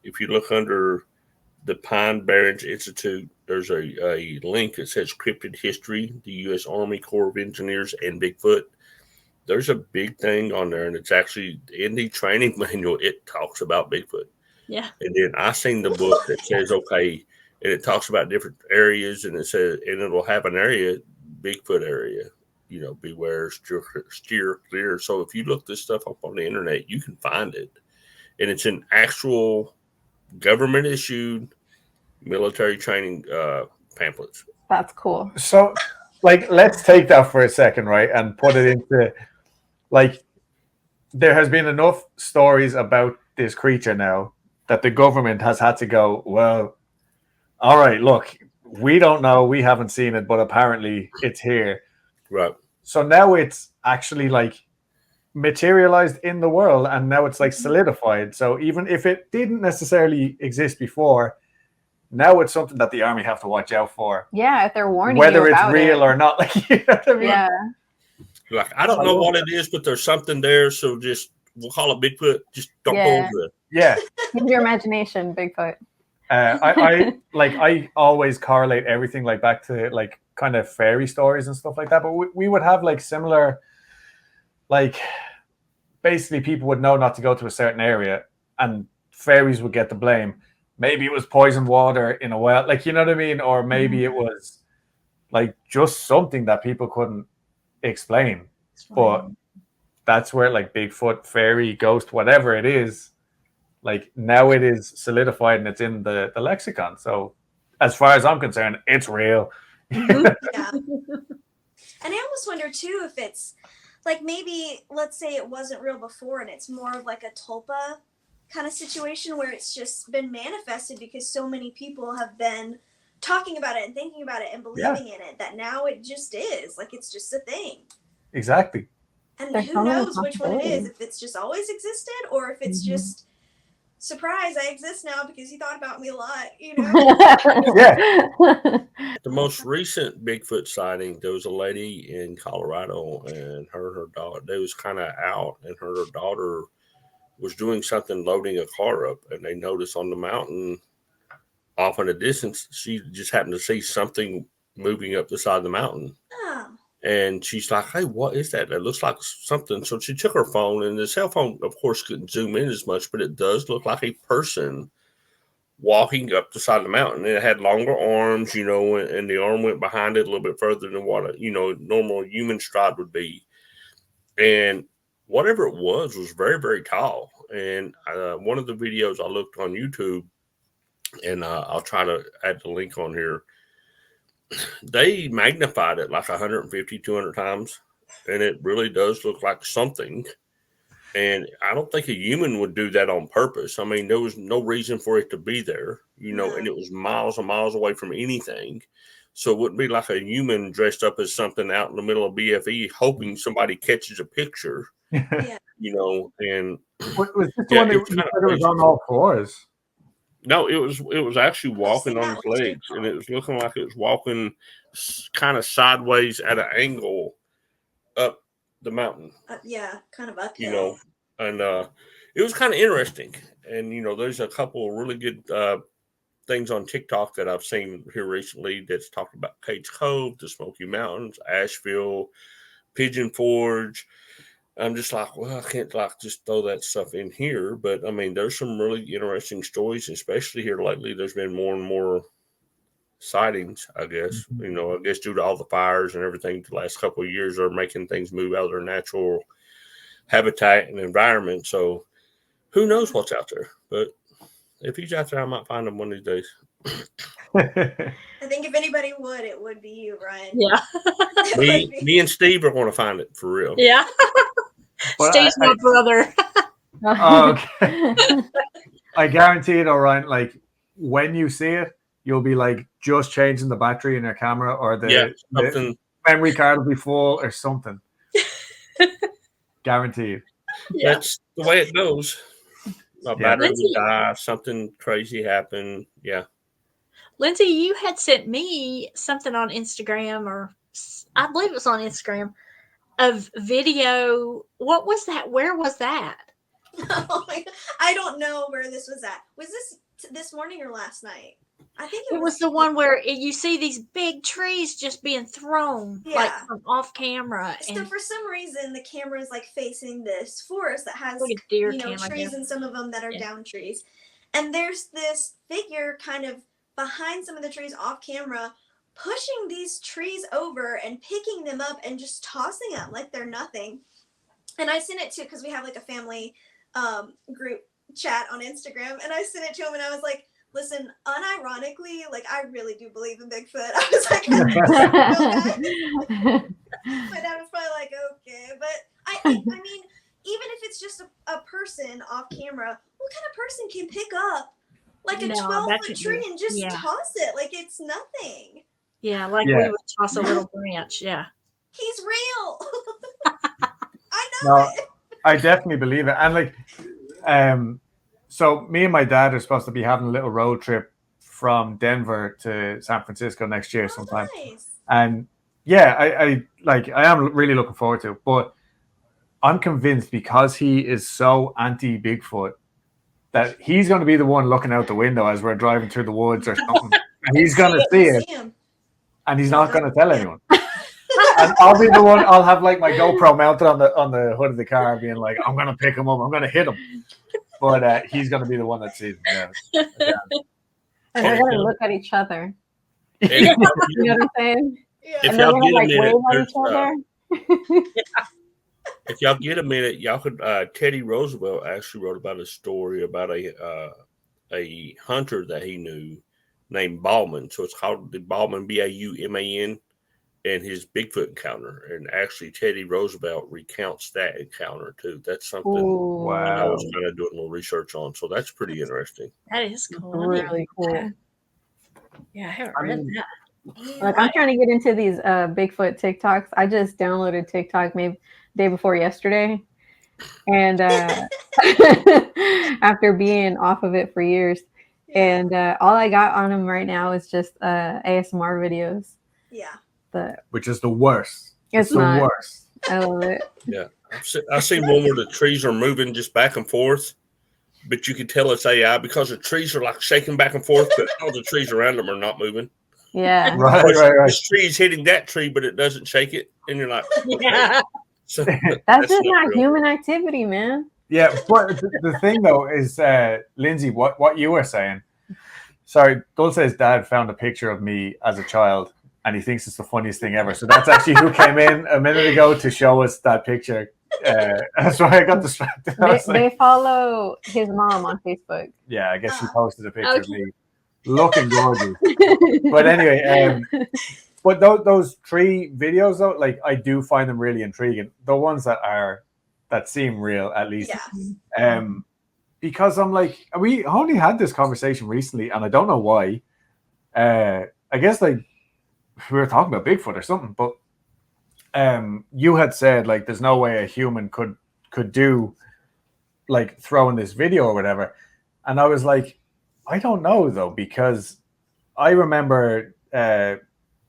if you look under the Pine Barrens Institute, there's a link that says Cryptid History, the U.S. Army Corps of Engineers, and Bigfoot. There's a big thing on there, and it's actually in the training manual. It talks about Bigfoot. Yeah. And then I seen the book that says, okay, and it talks about different areas, and it says, and it'll have an area, Bigfoot area, you know, beware, steer clear. So if you look this stuff up on the internet, you can find it. And it's an actual government issued military training pamphlets. That's cool. So, like, let's take that for a second, right, and put it into, like, there has been enough stories about this creature now that the government has had to go, well, all right, look, we don't know, we haven't seen it, but apparently it's here. Right. So now it's actually like materialized in the world, and now it's like solidified. So even if it didn't necessarily exist before, now it's something that the army have to watch out for. Yeah, if they're warning whether you it's about real it. or not. Like, you know what I mean? Yeah. Like, I don't know what it is, but there's something there. So just, we'll call it Bigfoot. Just don't go over it. Yeah. Use your imagination, Bigfoot. I always correlate everything like back to like kind of fairy stories and stuff like that. But we would have like similar, like basically people would know not to go to a certain area, and fairies would get the blame. Maybe it was poisoned water in a well, like, you know what I mean? Or maybe it was like just something that people couldn't explain. But that's where like Bigfoot, fairy, ghost, whatever it is, like now it is solidified and it's in the lexicon. So as far as I'm concerned, it's real. Yeah. And I almost wonder too if it's like, maybe let's say it wasn't real before and it's more of like a tulpa kind of situation where it's just been manifested because so many people have been talking about it and thinking about it and believing in it, that now it just is like, it's just a thing. Exactly. And who knows which one it is, if it's just always existed or if it's just, surprise, I exist now because you thought about me a lot, you know? Yeah. The most recent Bigfoot sighting, there was a lady in Colorado, and her daughter, they was kind of out, and her daughter was doing something, loading a car up, and they noticed on the mountain off in the distance, she just happened to see something moving up the side of the mountain. Oh. And she's like, hey, what is that? It looks like something. So she took her phone, and the cell phone, of course, couldn't zoom in as much, but it does look like a person walking up the side of the mountain. And it had longer arms, you know, and the arm went behind it a little bit further than what a, you know, normal human stride would be. And whatever it was very, very tall. And one of the videos I looked on YouTube, and I'll try to add the link on here, they magnified it like 150, 200 times. And it really does look like something. And I don't think a human would do that on purpose. I mean, there was no reason for it to be there, you know, and it was miles and miles away from anything. So it wouldn't be like a human dressed up as something out in the middle of BFE, hoping somebody catches a picture, you know. And was this the one that you said it was on all fours? No, it was actually walking on its legs, and it was looking like it was walking kind of sideways at an angle up the mountain. Kind of uphill. You know, and it was kind of interesting. And, you know, there's a couple of really good things on TikTok that I've seen here recently that's talking about Cage Cove, the Smoky Mountains, Asheville, Pigeon Forge. I'm just like, well, I can't like just throw that stuff in here. But I mean, there's some really interesting stories, especially here lately. There's been more and more sightings, I guess. You know, I guess due to all the fires and everything the last couple of years are making things move out of their natural habitat and environment. So who knows what's out there? But if he's out there, I might find him one of these days. I think if anybody would, it would be you, Ryan. Yeah. me and Steve are going to find it for real. Yeah. Steve's my brother. Oh, okay. I guarantee it, all right. Like when you see it, you'll be like just changing the battery in your camera, or the memory card will be full or something. Guaranteed. Yeah. That's the way it goes. My battery would die. Something crazy happened. Yeah. Lindsay, you had sent me something on Instagram, or I believe it was on Instagram, of video. What was that? Where was that? Oh my God. I don't know where this was at. Was this morning or last night? I think it was the one where you see these big trees just being thrown like from off camera. So for some reason, the camera is like facing this forest that has like a deer trees, and some of them that are down trees. And there's this figure kind of behind some of the trees off camera, pushing these trees over and picking them up and just tossing them like they're nothing. And I sent it to, because we have like a family group chat on Instagram, and I sent it to him, and I was like, listen, unironically, like I really do believe in Bigfoot. I was like, my dad was probably like, okay, but I mean, even if it's just a person off camera, what kind of person can pick up like a 12-foot tree and just toss it like it's nothing? Yeah, like we would toss a little branch. Yeah, he's real. I know. No, I definitely believe it, and like, so me and my dad are supposed to be having a little road trip from Denver to San Francisco next year sometime. Nice. And yeah, I am really looking forward to it. But I'm convinced, because he is so anti Bigfoot, that he's going to be the one looking out the window as we're driving through the woods or something. And he's going to see it, and he's not going to tell anyone. And I'll be the one. I'll have like my GoPro mounted on the hood of the car, being like, "I'm going to pick him up. I'm going to hit him." But he's going to be the one that sees it. Yeah. And they're going to look at each other. And you know what I'm saying? If and y'all they're get going to a wave at each other. if y'all get a minute, y'all could. Teddy Roosevelt actually wrote about a story about a hunter that he knew named Bauman. So it's called the Bauman, Bauman, and his Bigfoot encounter. And actually, Teddy Roosevelt recounts that encounter too. That's something I was kind of doing a little research on. So that's pretty interesting. That is cool. Really cool. Yeah, I haven't read that. Like, I'm trying to get into these Bigfoot TikToks. I just downloaded TikTok maybe day before yesterday. And after being off of it for years. And all I got on them right now is just ASMR videos. Yeah. Which is the worst. It's the worst. I love it. Yeah. I've seen one where the trees are moving just back and forth, but you can tell it's AI because the trees are like shaking back and forth, but all the trees around them are not moving. Yeah. Right. This tree is hitting that tree, but it doesn't shake it. And you're like, okay. So that's just not human activity, man. Yeah. But the thing, though, is, Lindsay, what you were saying, sorry, Dulce's dad found a picture of me as a child, and he thinks it's the funniest thing ever. So that's actually who came in a minute ago to show us that picture. That's why I got distracted. They follow his mom on Facebook. Yeah, I guess she posted a picture of me looking gorgeous. But anyway, but those 3 videos though, like I do find them really intriguing. The ones that seem real, at least. Yeah. Because I'm like, we only had this conversation recently, and I don't know why. I guess like we were talking about Bigfoot or something, but you had said like there's no way a human could do like throwing this video or whatever, and I was like, I don't know though, because I remember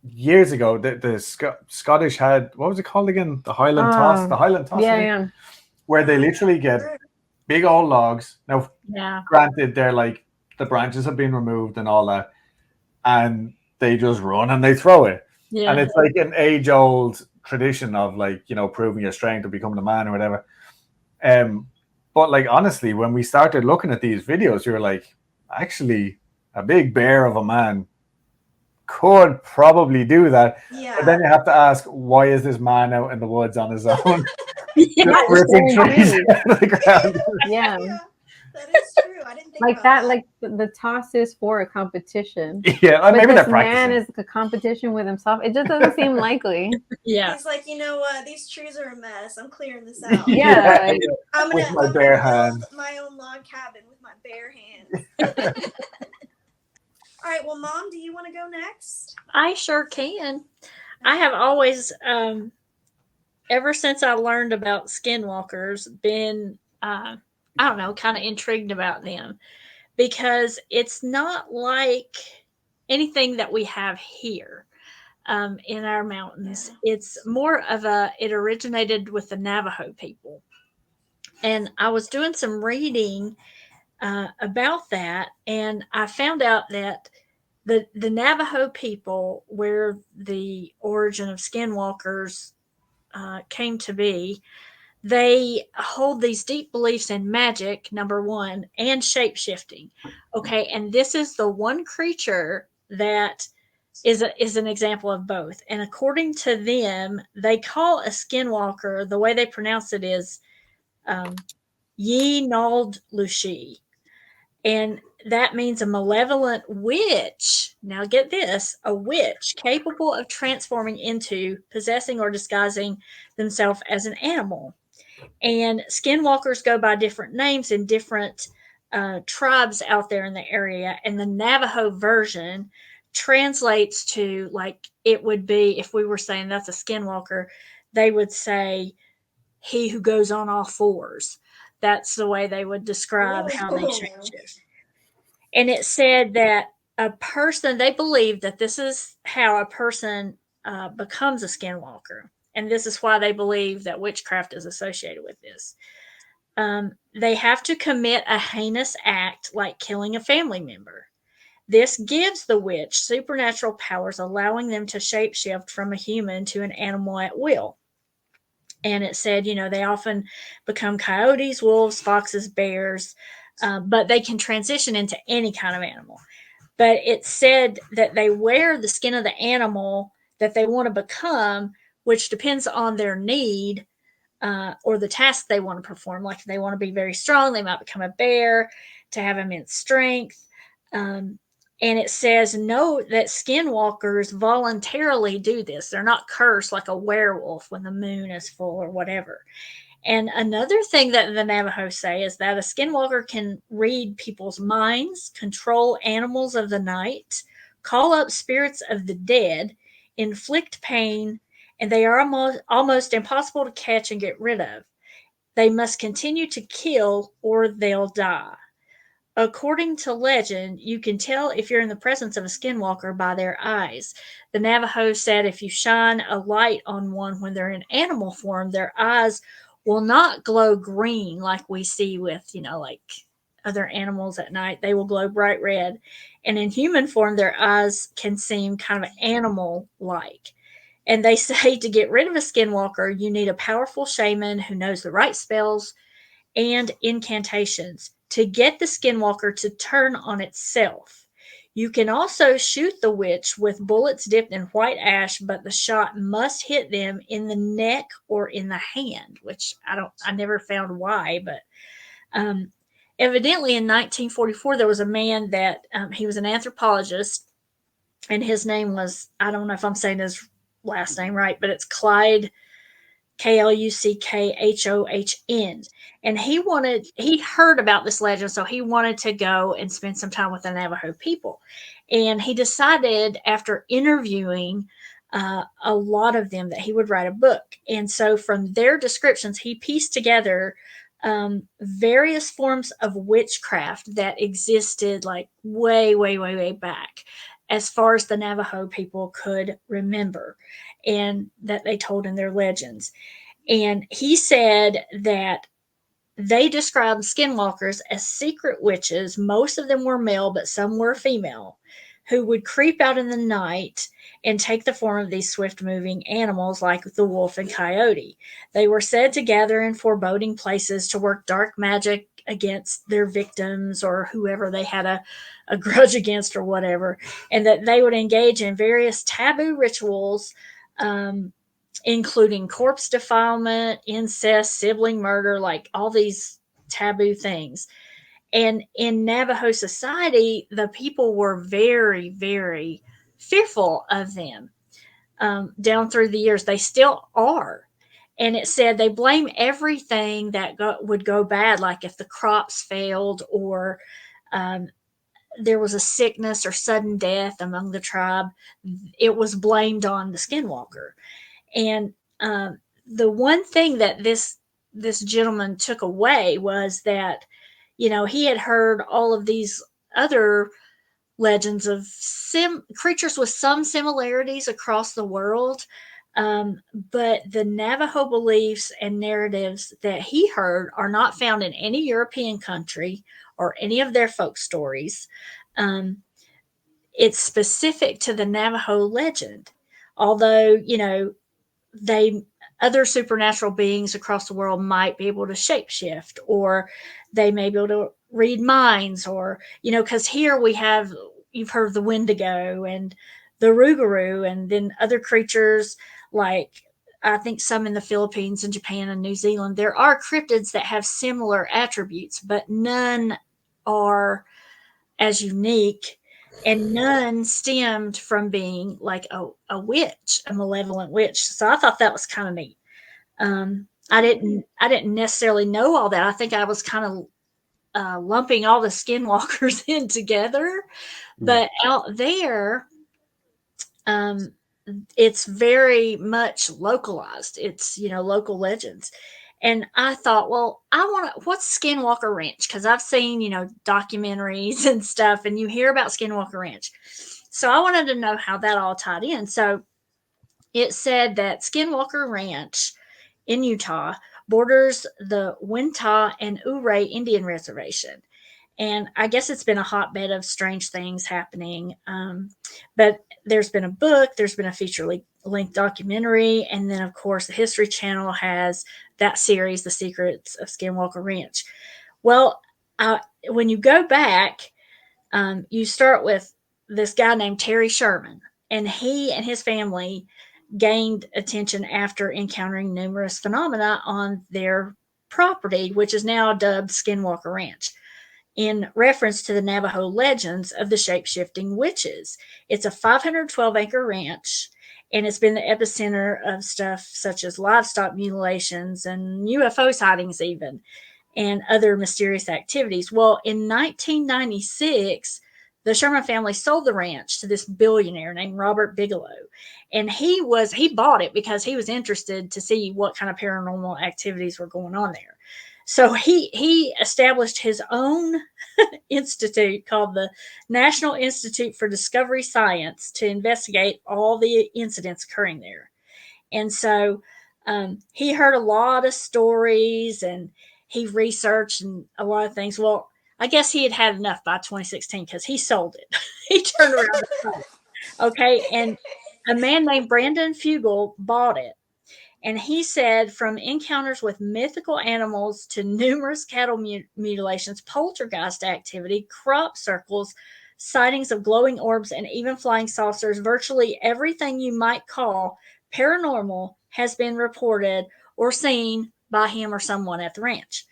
years ago the Scottish had, what was it called again? The Highland Toss. Yeah. Where they literally get big old logs. Now, granted, they're like the branches have been removed and all that, and they just run and they throw it. Yeah. And it's like an age-old tradition of like, you know, proving your strength or becoming a man or whatever. But like honestly, when we started looking at these videos, you were like, actually, a big bear of a man could probably do that. Yeah. But then you have to ask, why is this man out in the woods on his own? Ripping trees out of the ground. Yeah, that is true. I didn't think like about that. Like the toss is for a competition. Yeah, but maybe this they're man is a competition with himself. It just doesn't seem likely. Yeah, he's like, you know what? These trees are a mess. I'm clearing this out. Yeah, I'm gonna build my own log cabin with my bare hands. All right. Well, Mom, do you want to go next? I sure can. I have always, ever since I learned about skinwalkers, been, I don't know, kind of intrigued about them, because it's not like anything that we have here in our mountains. It's more of it originated with the Navajo people. And I was doing some reading about that, and I found out that the Navajo people, where the origin of skinwalkers came to be, they hold these deep beliefs in magic, number one, and shape-shifting. Okay, and this is the one creature that is an example of both. And according to them, they call a skinwalker, the way they pronounce it is Yi Nald Lushi. And that means a malevolent witch. Now get this, a witch capable of transforming into, possessing, or disguising themselves as an animal. And skinwalkers go by different names in different tribes out there in the area. And the Navajo version translates to, like, it would be, if we were saying that's a skinwalker, they would say, he who goes on all fours. That's the way they would describe how they shapeshift. And it said that a person, they believe that this is how a person becomes a skinwalker. And this is why they believe that witchcraft is associated with this. They have to commit a heinous act like killing a family member. This gives the witch supernatural powers, allowing them to shapeshift from a human to an animal at will. And it said, you know, they often become coyotes, wolves, foxes, bears, but they can transition into any kind of animal. But it said that they wear the skin of the animal that they want to become, which depends on their need or the task they want to perform. Like if they want to be very strong, they might become a bear to have immense strength. And it says, note that skinwalkers voluntarily do this. They're not cursed like a werewolf when the moon is full or whatever. And another thing that the Navajo say is that a skinwalker can read people's minds, control animals of the night, call up spirits of the dead, inflict pain, and they are almost impossible to catch and get rid of. They must continue to kill or they'll die. According to legend, you can tell if you're in the presence of a skinwalker by their eyes. The Navajo said if you shine a light on one when they're in animal form, their eyes will not glow green like we see with, you know, like other animals at night. They will glow bright red. And in human form, their eyes can seem kind of animal-like. And they say to get rid of a skinwalker, you need a powerful shaman who knows the right spells and incantations to get the skinwalker to turn on itself. You can also shoot the witch with bullets dipped in white ash, but the shot must hit them in the neck or in the hand, which I never found why, but evidently in 1944 there was a man that he was an anthropologist, and his name was, I don't know if I'm saying his last name right, but it's Clyde, Kluckhohn. And he heard about this legend, so he wanted to go and spend some time with the Navajo people. And he decided, after interviewing a lot of them, that he would write a book. And so from their descriptions, he pieced together various forms of witchcraft that existed like way, way, way, way back, as far as the Navajo people could remember, and that they told in their legends. And he said that they described skinwalkers as secret witches. Most of them were male, but some were female, who would creep out in the night and take the form of these swift-moving animals like the wolf and coyote. They were said to gather in foreboding places to work dark magic against their victims or whoever they had a grudge against or whatever, and that they would engage in various taboo rituals, including corpse defilement, incest, sibling murder, like all these taboo things. And in Navajo society, the people were very, very fearful of them down through the years. They still are. And it said they blame everything that would go bad, like if the crops failed or there was a sickness or sudden death among the tribe, it was blamed on the skinwalker. And the one thing that this gentleman took away was that, he had heard all of these other legends of creatures with some similarities across the world. But the Navajo beliefs and narratives that he heard are not found in any European country or any of their folk stories. It's specific to the Navajo legend. Although, other supernatural beings across the world might be able to shapeshift, or they may be able to read minds, or, because here you've heard of the Wendigo and the Rougarou, and then other creatures like, I think some in the Philippines and Japan and New Zealand. There are cryptids that have similar attributes, but none are as unique, and none stemmed from being like a witch, a malevolent witch. So I thought that was kind of neat. I didn't necessarily know all that. I think I was kind of lumping all the skinwalkers in together, but out there, it's very much localized. It's, local legends. And I thought, well, what's Skinwalker Ranch? Because I've seen, documentaries and stuff, and you hear about Skinwalker Ranch. So I wanted to know how that all tied in. So it said that Skinwalker Ranch in Utah borders the Wintah and Ouray Indian Reservation. And I guess it's been a hotbed of strange things happening. But there's been a book, there's been a feature-length documentary, and then, of course, the History Channel has that series, The Secrets of Skinwalker Ranch. Well, when you go back, you start with this guy named Terry Sherman, and he and his family gained attention after encountering numerous phenomena on their property, which is now dubbed Skinwalker Ranch, in reference to the Navajo legends of the shape-shifting witches. It's a 512-acre ranch, and it's been the epicenter of stuff such as livestock mutilations and UFO sightings even, and other mysterious activities. Well, in 1996, the Sherman family sold the ranch to this billionaire named Robert Bigelow. And he bought it because he was interested to see what kind of paranormal activities were going on there. So he established his own institute called the National Institute for Discovery Science to investigate all the incidents occurring there. And so he heard a lot of stories, and he researched and a lot of things. Well, I guess he had enough by 2016 because he sold it. He turned around and sold it. Okay, and a man named Brandon Fugel bought it. And he said, from encounters with mythical animals to numerous cattle mutilations, poltergeist activity, crop circles, sightings of glowing orbs, and even flying saucers. Virtually everything you might call paranormal has been reported or seen by him or someone at the ranch.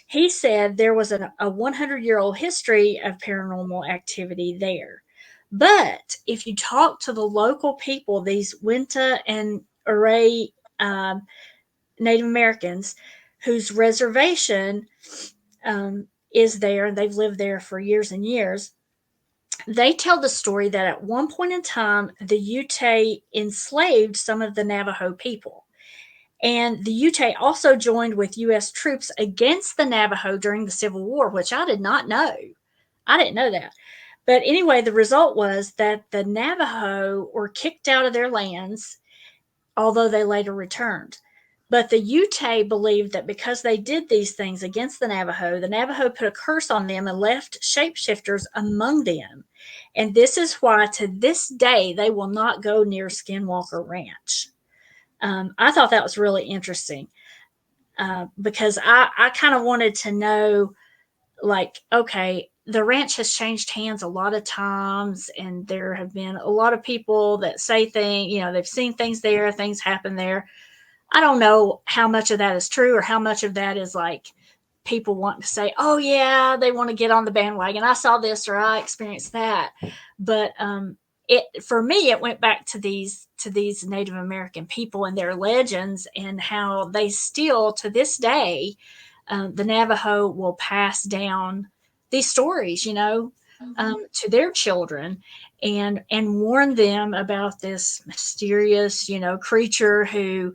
He said there was a 100-year-old history of paranormal activity there. But if you talk to the local people, these Winta and Array Native Americans, whose reservation is there, and they've lived there for years and years, they tell the story that at one point in time, the Ute enslaved some of the Navajo people. And the Ute also joined with U.S. troops against the Navajo during the Civil War, which I did not know. I didn't know that. But anyway, the result was that the Navajo were kicked out of their lands, although they later returned. But the Ute believed that because they did these things against the Navajo put a curse on them and left shapeshifters among them. And this is why to this day they will not go near Skinwalker Ranch. I thought that was really interesting because I kind of wanted to know, like, okay, the ranch has changed hands a lot of times, and there have been a lot of people that say things, they've seen things there, things happen there. I don't know how much of that is true or how much of that is like people want to say, oh yeah, they want to get on the bandwagon. I saw this or I experienced that. But for me, it went back to these Native American people and their legends, and how they still to this day, the Navajo will pass down these stories, to their children, and warn them about this mysterious, creature who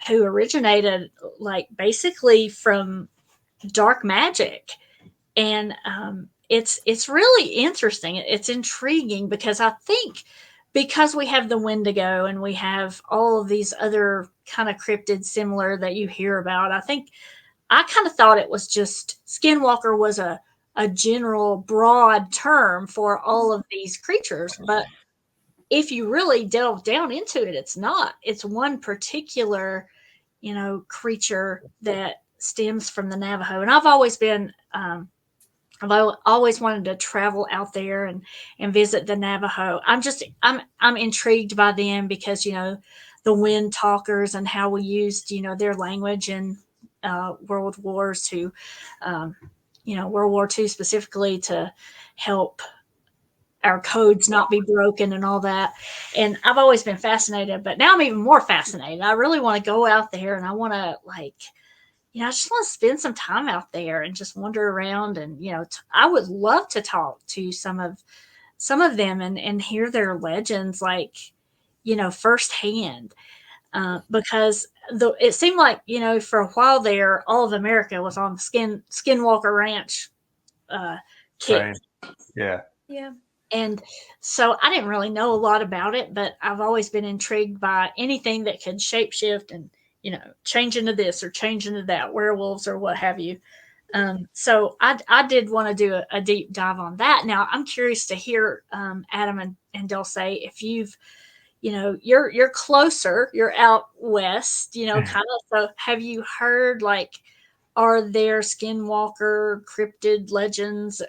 originated like basically from dark magic. And it's really interesting. It's intriguing because I think because we have the Wendigo and we have all of these other kind of cryptids similar that you hear about, I kind of thought it was just Skinwalker was a general broad term for all of these creatures. But if you really delve down into it, it's not. It's one particular creature that stems from the Navajo. And I've always been, I've always wanted to travel out there and visit the Navajo. I'm intrigued by them because, the wind talkers and how we used, their language in World Wars to, World War II specifically to help our codes not be broken and all that. And I've always been fascinated, but now I'm even more fascinated. I really want to go out there, and I want to I just want to spend some time out there and just wander around. And, I would love to talk to some of them and hear their legends, firsthand. Because it seemed like, for a while there, all of America was on the Skinwalker Ranch kick. Right. Yeah. Yeah. And so I didn't really know a lot about it, but I've always been intrigued by anything that could shapeshift and, change into this or change into that, werewolves or what have you. So I did want to do a deep dive on that. Now I'm curious to hear, Adam and Dulce, if you've, you're closer, you're out west, kind of. So have you heard, are there Skinwalker cryptid legends,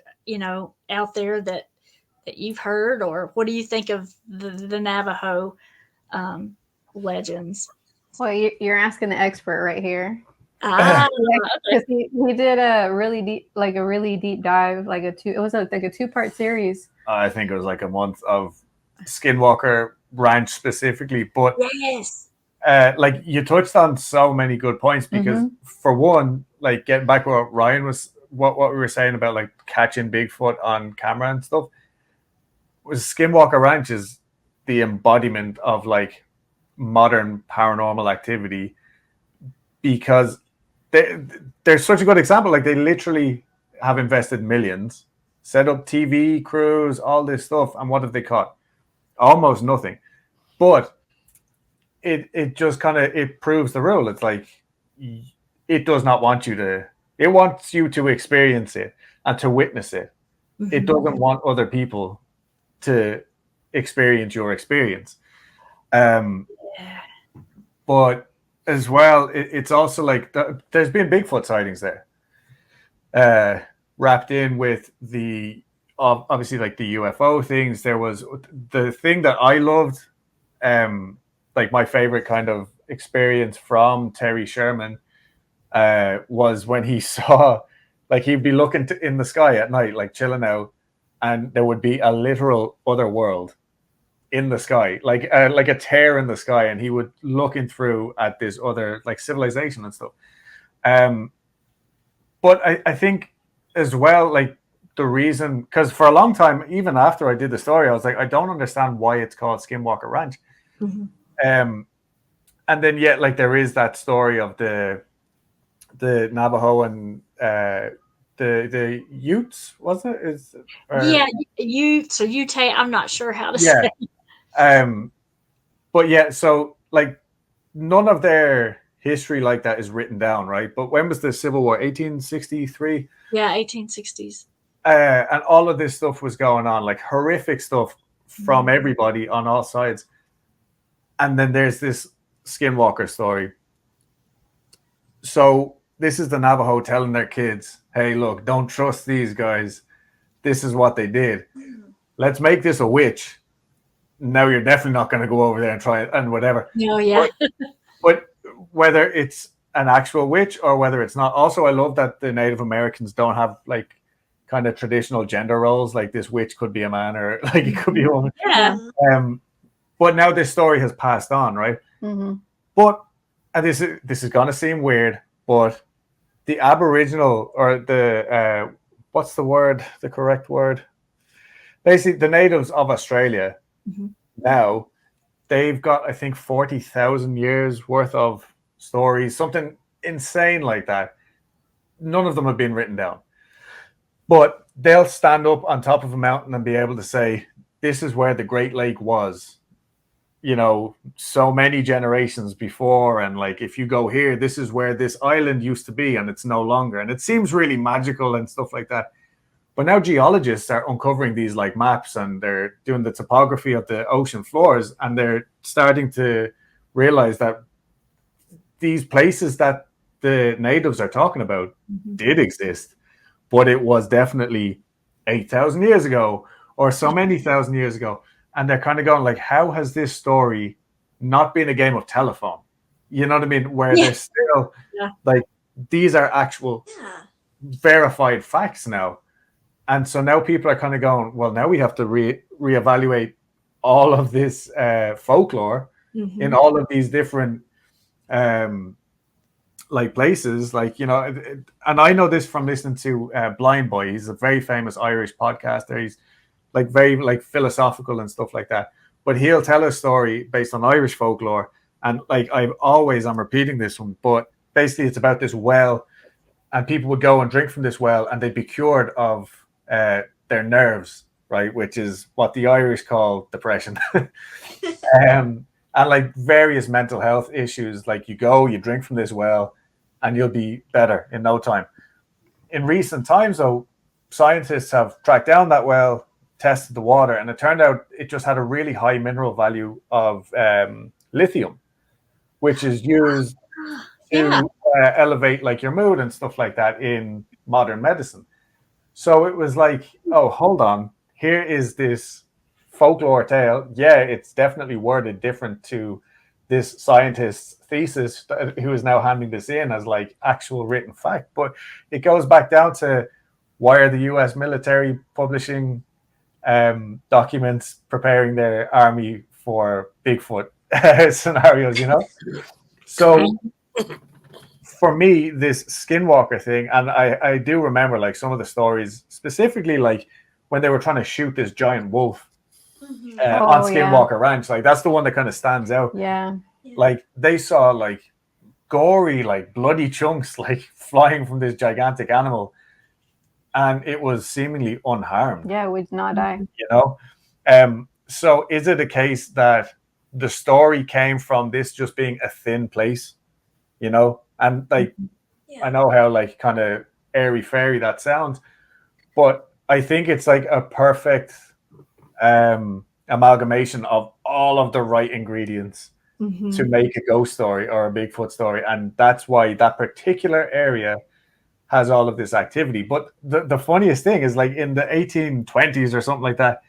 out there that you've heard, or what do you think of the Navajo legends? Well, you're asking the expert right here. Okay. He did a really deep dive, it was a 2-part series. I think it was like a month of Skinwalker Ranch specifically, but yes, you touched on so many good points because for one, getting back to what Ryan was, what we were saying about catching Bigfoot on camera and stuff, was Skinwalker Ranch is the embodiment of modern paranormal activity, because they're such a good example. They literally have invested millions, set up TV crews, all this stuff, and what have they caught? Almost nothing. But it just kind of, it proves the rule. It's it does not want you to, it wants you to experience it and to witness it. Mm-hmm. It doesn't want other people to experience your experience. But as well, it's also there's been Bigfoot sightings there, wrapped in with the obviously like the UFO things. There was the thing that I loved, like my favorite kind of experience from Terry Sherman was when he saw, like he'd be looking in the sky at night, like chilling out, and there would be a literal other world in the sky, like a tear in the sky, and he would looking through at this other like civilization and stuff. But I think as well, like the reason, because for a long time, even after I did the story, I was like, I don't understand why it's called Skinwalker Ranch. And then yet, like there is that story of the Navajo and the Utes, was it? Utes or Ute. I'm not sure how to say. But yeah, so like none of their history like that is written down, right? But when was the Civil War? 1863. Yeah, 1860s. And all of this stuff was going on, like horrific stuff from everybody on all sides. And then there's this Skinwalker story. So this is the Navajo telling their kids, hey, look, don't trust these guys. This is what they did. Let's make this a witch. Now you're definitely not going to go over there and try it and whatever. No, yeah. But whether it's an actual witch or whether it's not. Also, I love that the Native Americans don't have like kind of traditional gender roles. Like this witch could be a man or like it could be a woman. Yeah. But now this story has passed on, right? But and this is going to seem weird, but the Aboriginal or the what's the word? The correct word? Basically, the natives of Australia now, they've got I think 40,000 years worth of stories, something insane like that. None of them have been written down, but they'll stand up on top of a mountain and be able to say, "This is where the Great Lake was." You know, so many generations before, and like if you go here, this is where this island used to be and it's no longer, and it seems really magical and stuff like that. But now geologists are uncovering these like maps and they're doing the topography of the ocean floors, and they're starting to realize that these places that the natives are talking about did exist, but it was definitely 8,000 years ago or so many thousand years ago. And they're kind of going like, how has this story not been a game of telephone? You know what I mean? Where they're still like, these are actual verified facts now. And so now people are kind of going, well, now we have to reevaluate all of this folklore in all of these different like places, like, you know, and I know this from listening to Blind Boy. He's a very famous Irish podcaster. He's like very like philosophical and stuff like that, but he'll tell a story based on Irish folklore. And like I'm repeating this one, but basically it's about this well, and people would go and drink from this well and they'd be cured of their nerves, right, which is what the Irish call depression. And like various mental health issues. Like you drink from this well and you'll be better in no time. In recent times though, scientists have tracked down that well, tested the water, and it turned out it just had a really high mineral value of lithium, which is used to elevate like your mood and stuff like that in modern medicine. So it was like, oh, hold on, here is this folklore tale. Yeah, it's definitely worded different to this scientist's thesis who is now handing this in as like actual written fact, but it goes back down to why are the US military publishing documents preparing their army for Bigfoot scenarios, you know? So for me, this Skinwalker thing, and I do remember like some of the stories, specifically like when they were trying to shoot this giant wolf on Skinwalker Ranch, like that's the one that kind of stands out. Yeah. Like they saw like gory, like bloody chunks like flying from this gigantic animal, and it was seemingly unharmed. Yeah, it would not die. You know? So is it a case that the story came from this just being a thin place, you know? And like, I know how like kind of airy fairy that sounds, but I think it's like a perfect amalgamation of all of the right ingredients to make a ghost story or a Bigfoot story. And that's why that particular area has all of this activity. But the funniest thing is, like, in the 1820s or something like that,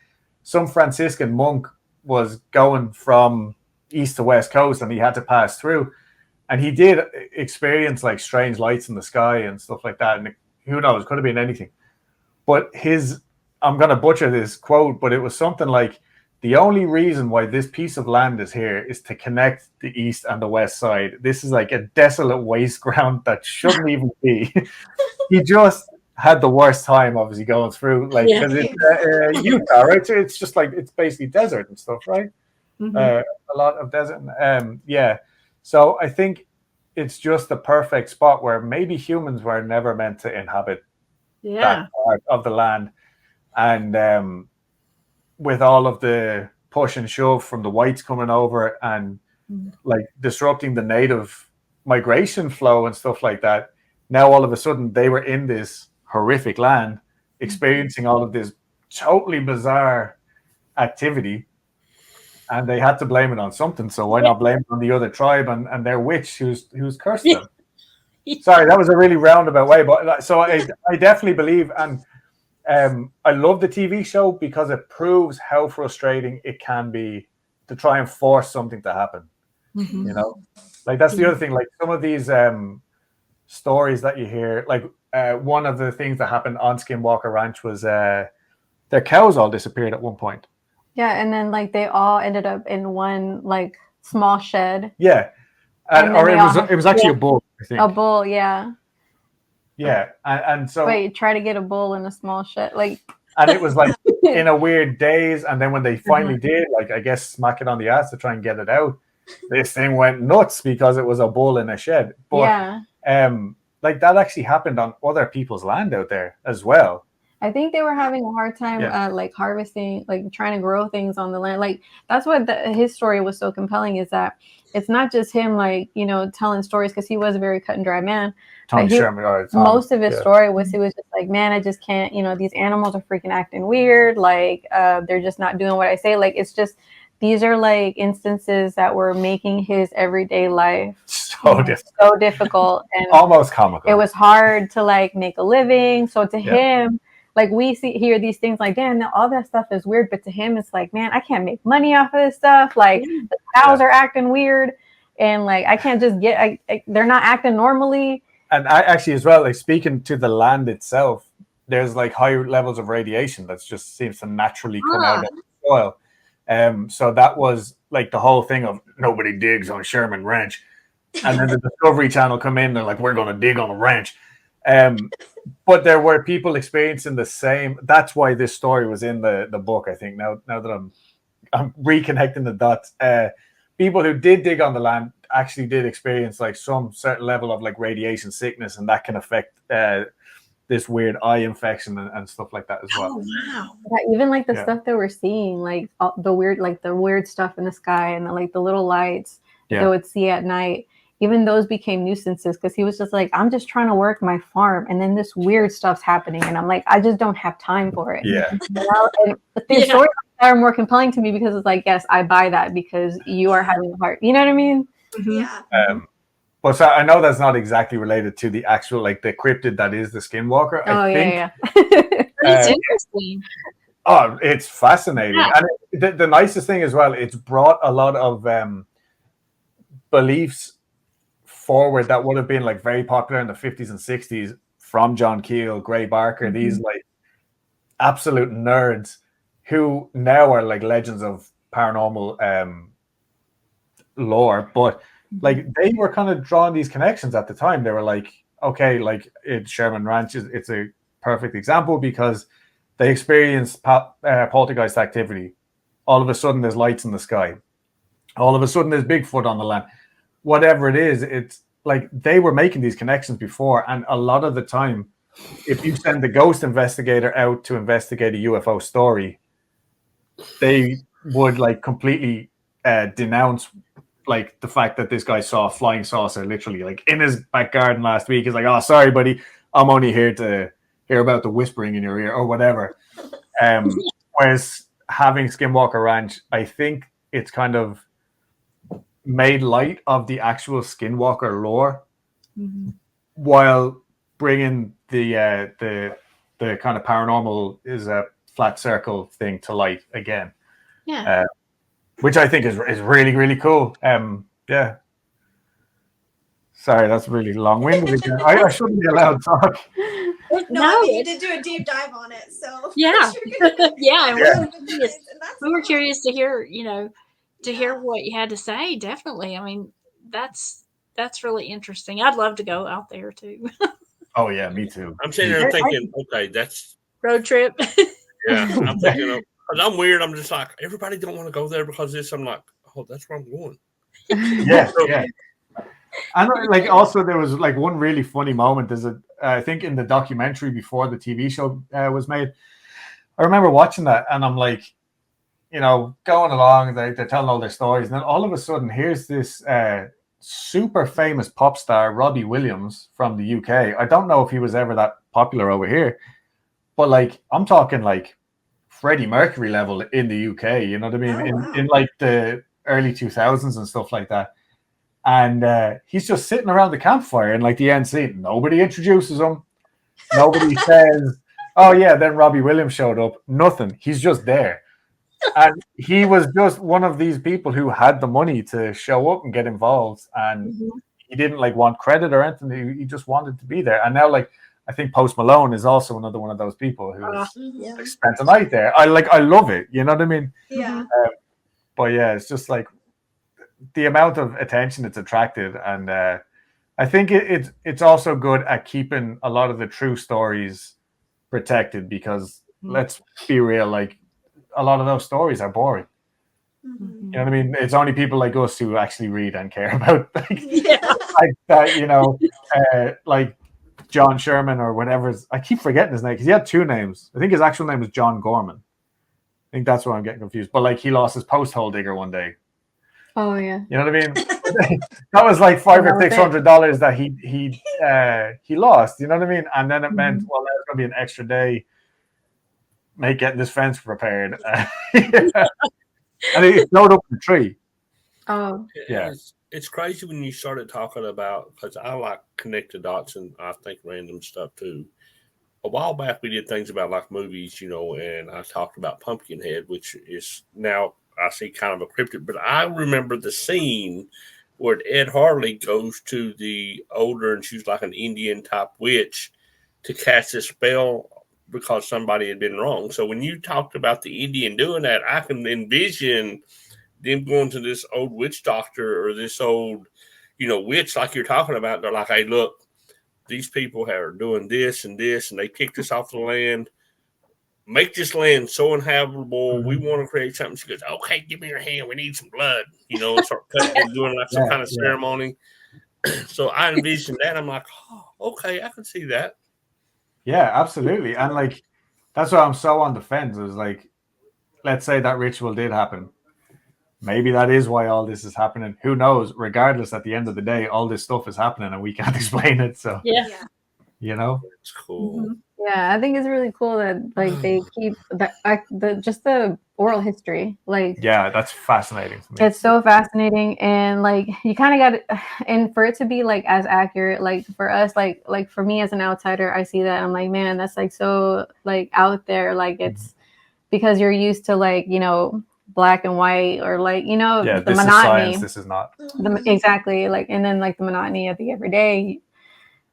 some Franciscan monk was going from east to west coast, and he had to pass through, and he did experience like strange lights in the sky and stuff like that. And who knows, could have been anything. But I'm going to butcher this quote, but it was something like, the only reason why this piece of land is here is to connect the east and the west side. This is like a desolate waste ground that shouldn't even be. He just had the worst time, obviously, going through, like, because it's Utah, right? So it's just like, it's basically desert and stuff, right? A lot of desert. Yeah. So I think it's just the perfect spot where maybe humans were never meant to inhabit that part of the land. And with all of the push and shove from the whites coming over and like disrupting the native migration flow and stuff like that, now all of a sudden they were in this horrific land experiencing all of this totally bizarre activity, and they had to blame it on something. So why not blame it on the other tribe and their witch who's cursed them? Sorry, that was a really roundabout way, but so I definitely believe, and I love the TV show because it proves how frustrating it can be to try and force something to happen. You know, like that's the other thing. Like some of these stories that you hear, like one of the things that happened on Skinwalker Ranch was their cows all disappeared at one point. Yeah, and then like they all ended up in one like small shed. Yeah, or it was actually a bull, I think. A bull, yeah. Yeah, and so wait, try to get a bull in a small shed, like. And it was like in a weird daze, and then when they finally did, like I guess smack it on the ass to try and get it out, this thing went nuts because it was a bull in a shed. But like that actually happened on other people's land out there as well. I think they were having a hard time like harvesting, like trying to grow things on the land. Like that's what his story was so compelling, is that it's not just him, like, you know, telling stories, because he was a very cut and dry man. Most of his story was, he was just like, man, I just can't, you know, these animals are freaking acting weird. Like they're just not doing what I say. Like it's just, these are like instances that were making his everyday life so difficult and almost comical. It was hard to like make a living. So to him, like we hear these things like, damn, all that stuff is weird. But to him, it's like, man, I can't make money off of this stuff. Like the cows are acting weird, and like I can't just get, they're not acting normally. And I actually as well, like speaking to the land itself, there's like high levels of radiation that just seems to naturally come out of the soil. So that was like the whole thing of nobody digs on Sherman Ranch. And then the Discovery Channel come in, they're like, we're going to dig on a ranch. But there were people experiencing the same. That's why this story was in the book, I think. Now that I'm reconnecting the dots. People who did dig on the land actually did experience like some certain level of like radiation sickness, and that can affect this weird eye infection and stuff like that as well. Oh, wow. Yeah, even like the stuff that we're seeing, like the weird stuff in the sky and the little lights they would see at night. Even those became nuisances, because he was just like, I'm just trying to work my farm, and then this weird stuff's happening, and I'm like, I just don't have time for it. Yeah. And the stories are more compelling to me because it's like, yes, I buy that because you are having a heart. You know what I mean? Yeah. But so I know that's not exactly related to the actual, like the cryptid that is the Skinwalker. I think. It's interesting. Oh, it's fascinating. Yeah. And the nicest thing as well, it's brought a lot of beliefs forward that would have been like very popular in the 50s and 60s from John Keel, Gray Barker, these like absolute nerds who now are like legends of paranormal lore. But like they were kind of drawing these connections at the time. They were like, okay, like it's Sherman Ranch, it's a perfect example because they experienced poltergeist activity. All of a sudden there's lights in the sky. All of a sudden there's Bigfoot on the land. Whatever it is, it's like they were making these connections before. And a lot of the time, if you send the ghost investigator out to investigate a UFO story, they would like completely denounce like the fact that this guy saw a flying saucer literally like in his back garden last week. He's like, oh, sorry, buddy, I'm only here to hear about the whispering in your ear or whatever. Whereas having Skinwalker Ranch, I think it's kind of made light of the actual Skinwalker lore while bringing the kind of paranormal is a flat circle thing to light again. Yeah. Which I think is really, really cool. Yeah. Sorry, that's really long-winded again. I shouldn't be allowed to talk. No, I mean, you did do a deep dive on it, so yeah, yeah. We were awesome. curious to hear, to hear what you had to say. Definitely. I mean, that's really interesting. I'd love to go out there too. Oh yeah, me too. I'm sitting there thinking, okay, that's road trip. Yeah, I'm thinking of, because I'm weird. I'm just like, everybody don't want to go there because this. I'm like, oh, that's where I'm going. Yeah, yeah. And like also there was like one really funny moment. There's I think in the documentary before the TV show was made, I remember watching that and I'm like, going along, they're telling all their stories, and then all of a sudden here's this super famous pop star, Robbie Williams from the UK. I don't know if he was ever that popular over here, but like I'm talking like Freddie Mercury level in the UK. You know what I mean? Oh, wow. in like the early 2000s and stuff like that. And he's just sitting around the campfire in like the end scene. Nobody introduces him. Nobody says, oh yeah, then Robbie Williams showed up. Nothing. He's just there. And he was just one of these people who had the money to show up and get involved. And he didn't like want credit or anything. He just wanted to be there. And now like, I think Post Malone is also another one of those people who like, spent the night there. I love it. You know what I mean? Yeah. But yeah, it's just like, the amount of attention it's attracted, and I think it's also good at keeping a lot of the true stories protected, because let's be real, like a lot of those stories are boring. You know what I mean? It's only people like us who actually read and care about like that, like John Sherman or whatever. I keep forgetting his name because he had two names. I think his actual name was John Gorman. I think that's where I'm getting confused. But like he lost his post hole digger one day. Oh yeah. You know what I mean? That was like $500 or $600 that he lost. You know what I mean? And then it meant, well, there's going to be an extra day getting this fence repaired. And it snowed up the tree. Oh yeah. It's crazy when you started talking about, because I like connect the dots and I think random stuff too. A while back we did things about like movies, and I talked about Pumpkinhead, which is now I see kind of a cryptid, but I remember the scene where Ed Harley goes to the older, and she's like an Indian type witch, to cast a spell because somebody had been wrong. So when you talked about the Indian doing that, I can envision them going to this old witch doctor or this old, witch like you're talking about. They're like, hey, look, these people are doing this and this, and they kicked us off the land. Make this land so inhabitable. We want to create something. She goes, okay, give me your hand. We need some blood. And start cutting and doing like some kind of ceremony. So I envisioned that. I'm like, oh, okay, I can see that. Yeah, absolutely. And like, that's why I'm so on the fence. Is like, let's say that ritual did happen. Maybe that is why all this is happening. Who knows? Regardless, at the end of the day, all this stuff is happening and we can't explain it. So, It's cool. Yeah, I think it's really cool that like they keep just the oral history. Like, yeah, that's fascinating to me. It's so fascinating, and like you kind of got, and for it to be like as accurate, like for us, like for me as an outsider, I see that I'm like, man, that's like so like out there. Like it's because you're used to like black and white, or like the this monotony. Is science, this is not exactly like, and then like the monotony of the everyday,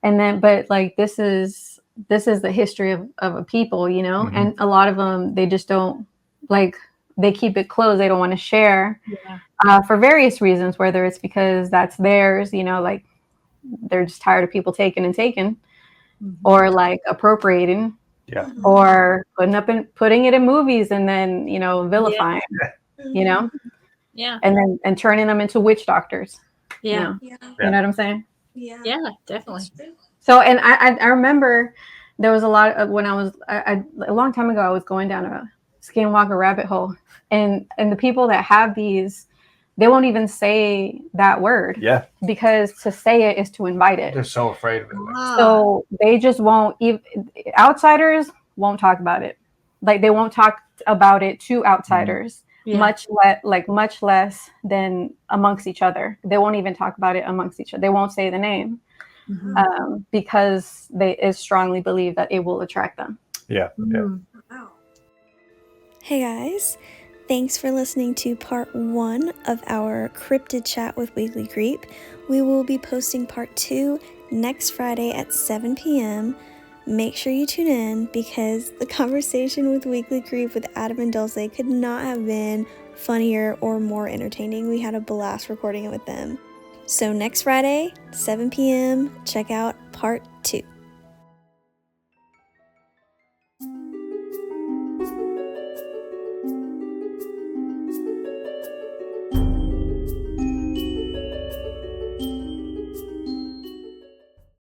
and then but like this is the history of a people, and a lot of them, they just don't like, they keep it closed. They don't want to share for various reasons, whether it's because that's theirs, like they're just tired of people taking, or like appropriating, or putting it in movies and then, vilifying, and turning them into witch doctors. You know what I'm saying? Yeah, definitely. So, and I remember there was a lot of, when I was, a long time ago, I was going down a Skinwalker rabbit hole, and the people that have these, they won't even say that word. Yeah. Because to say it is to invite it. They're so afraid of it. So they just won't, outsiders won't talk about it. Like they won't talk about it to outsiders, much less than amongst each other. They won't even talk about it amongst each other. They won't say the name. because it strongly believe that it will attract them. Yeah. Wow. Hey guys, thanks for listening to part 1 of our cryptid chat with Weekly Creep. We will be posting part 2 next Friday at 7 p.m. Make sure you tune in because the conversation with Weekly Creep with Adam and Dulce could not have been funnier or more entertaining. We had a blast recording it with them. So next Friday, 7 p.m., check out part 2.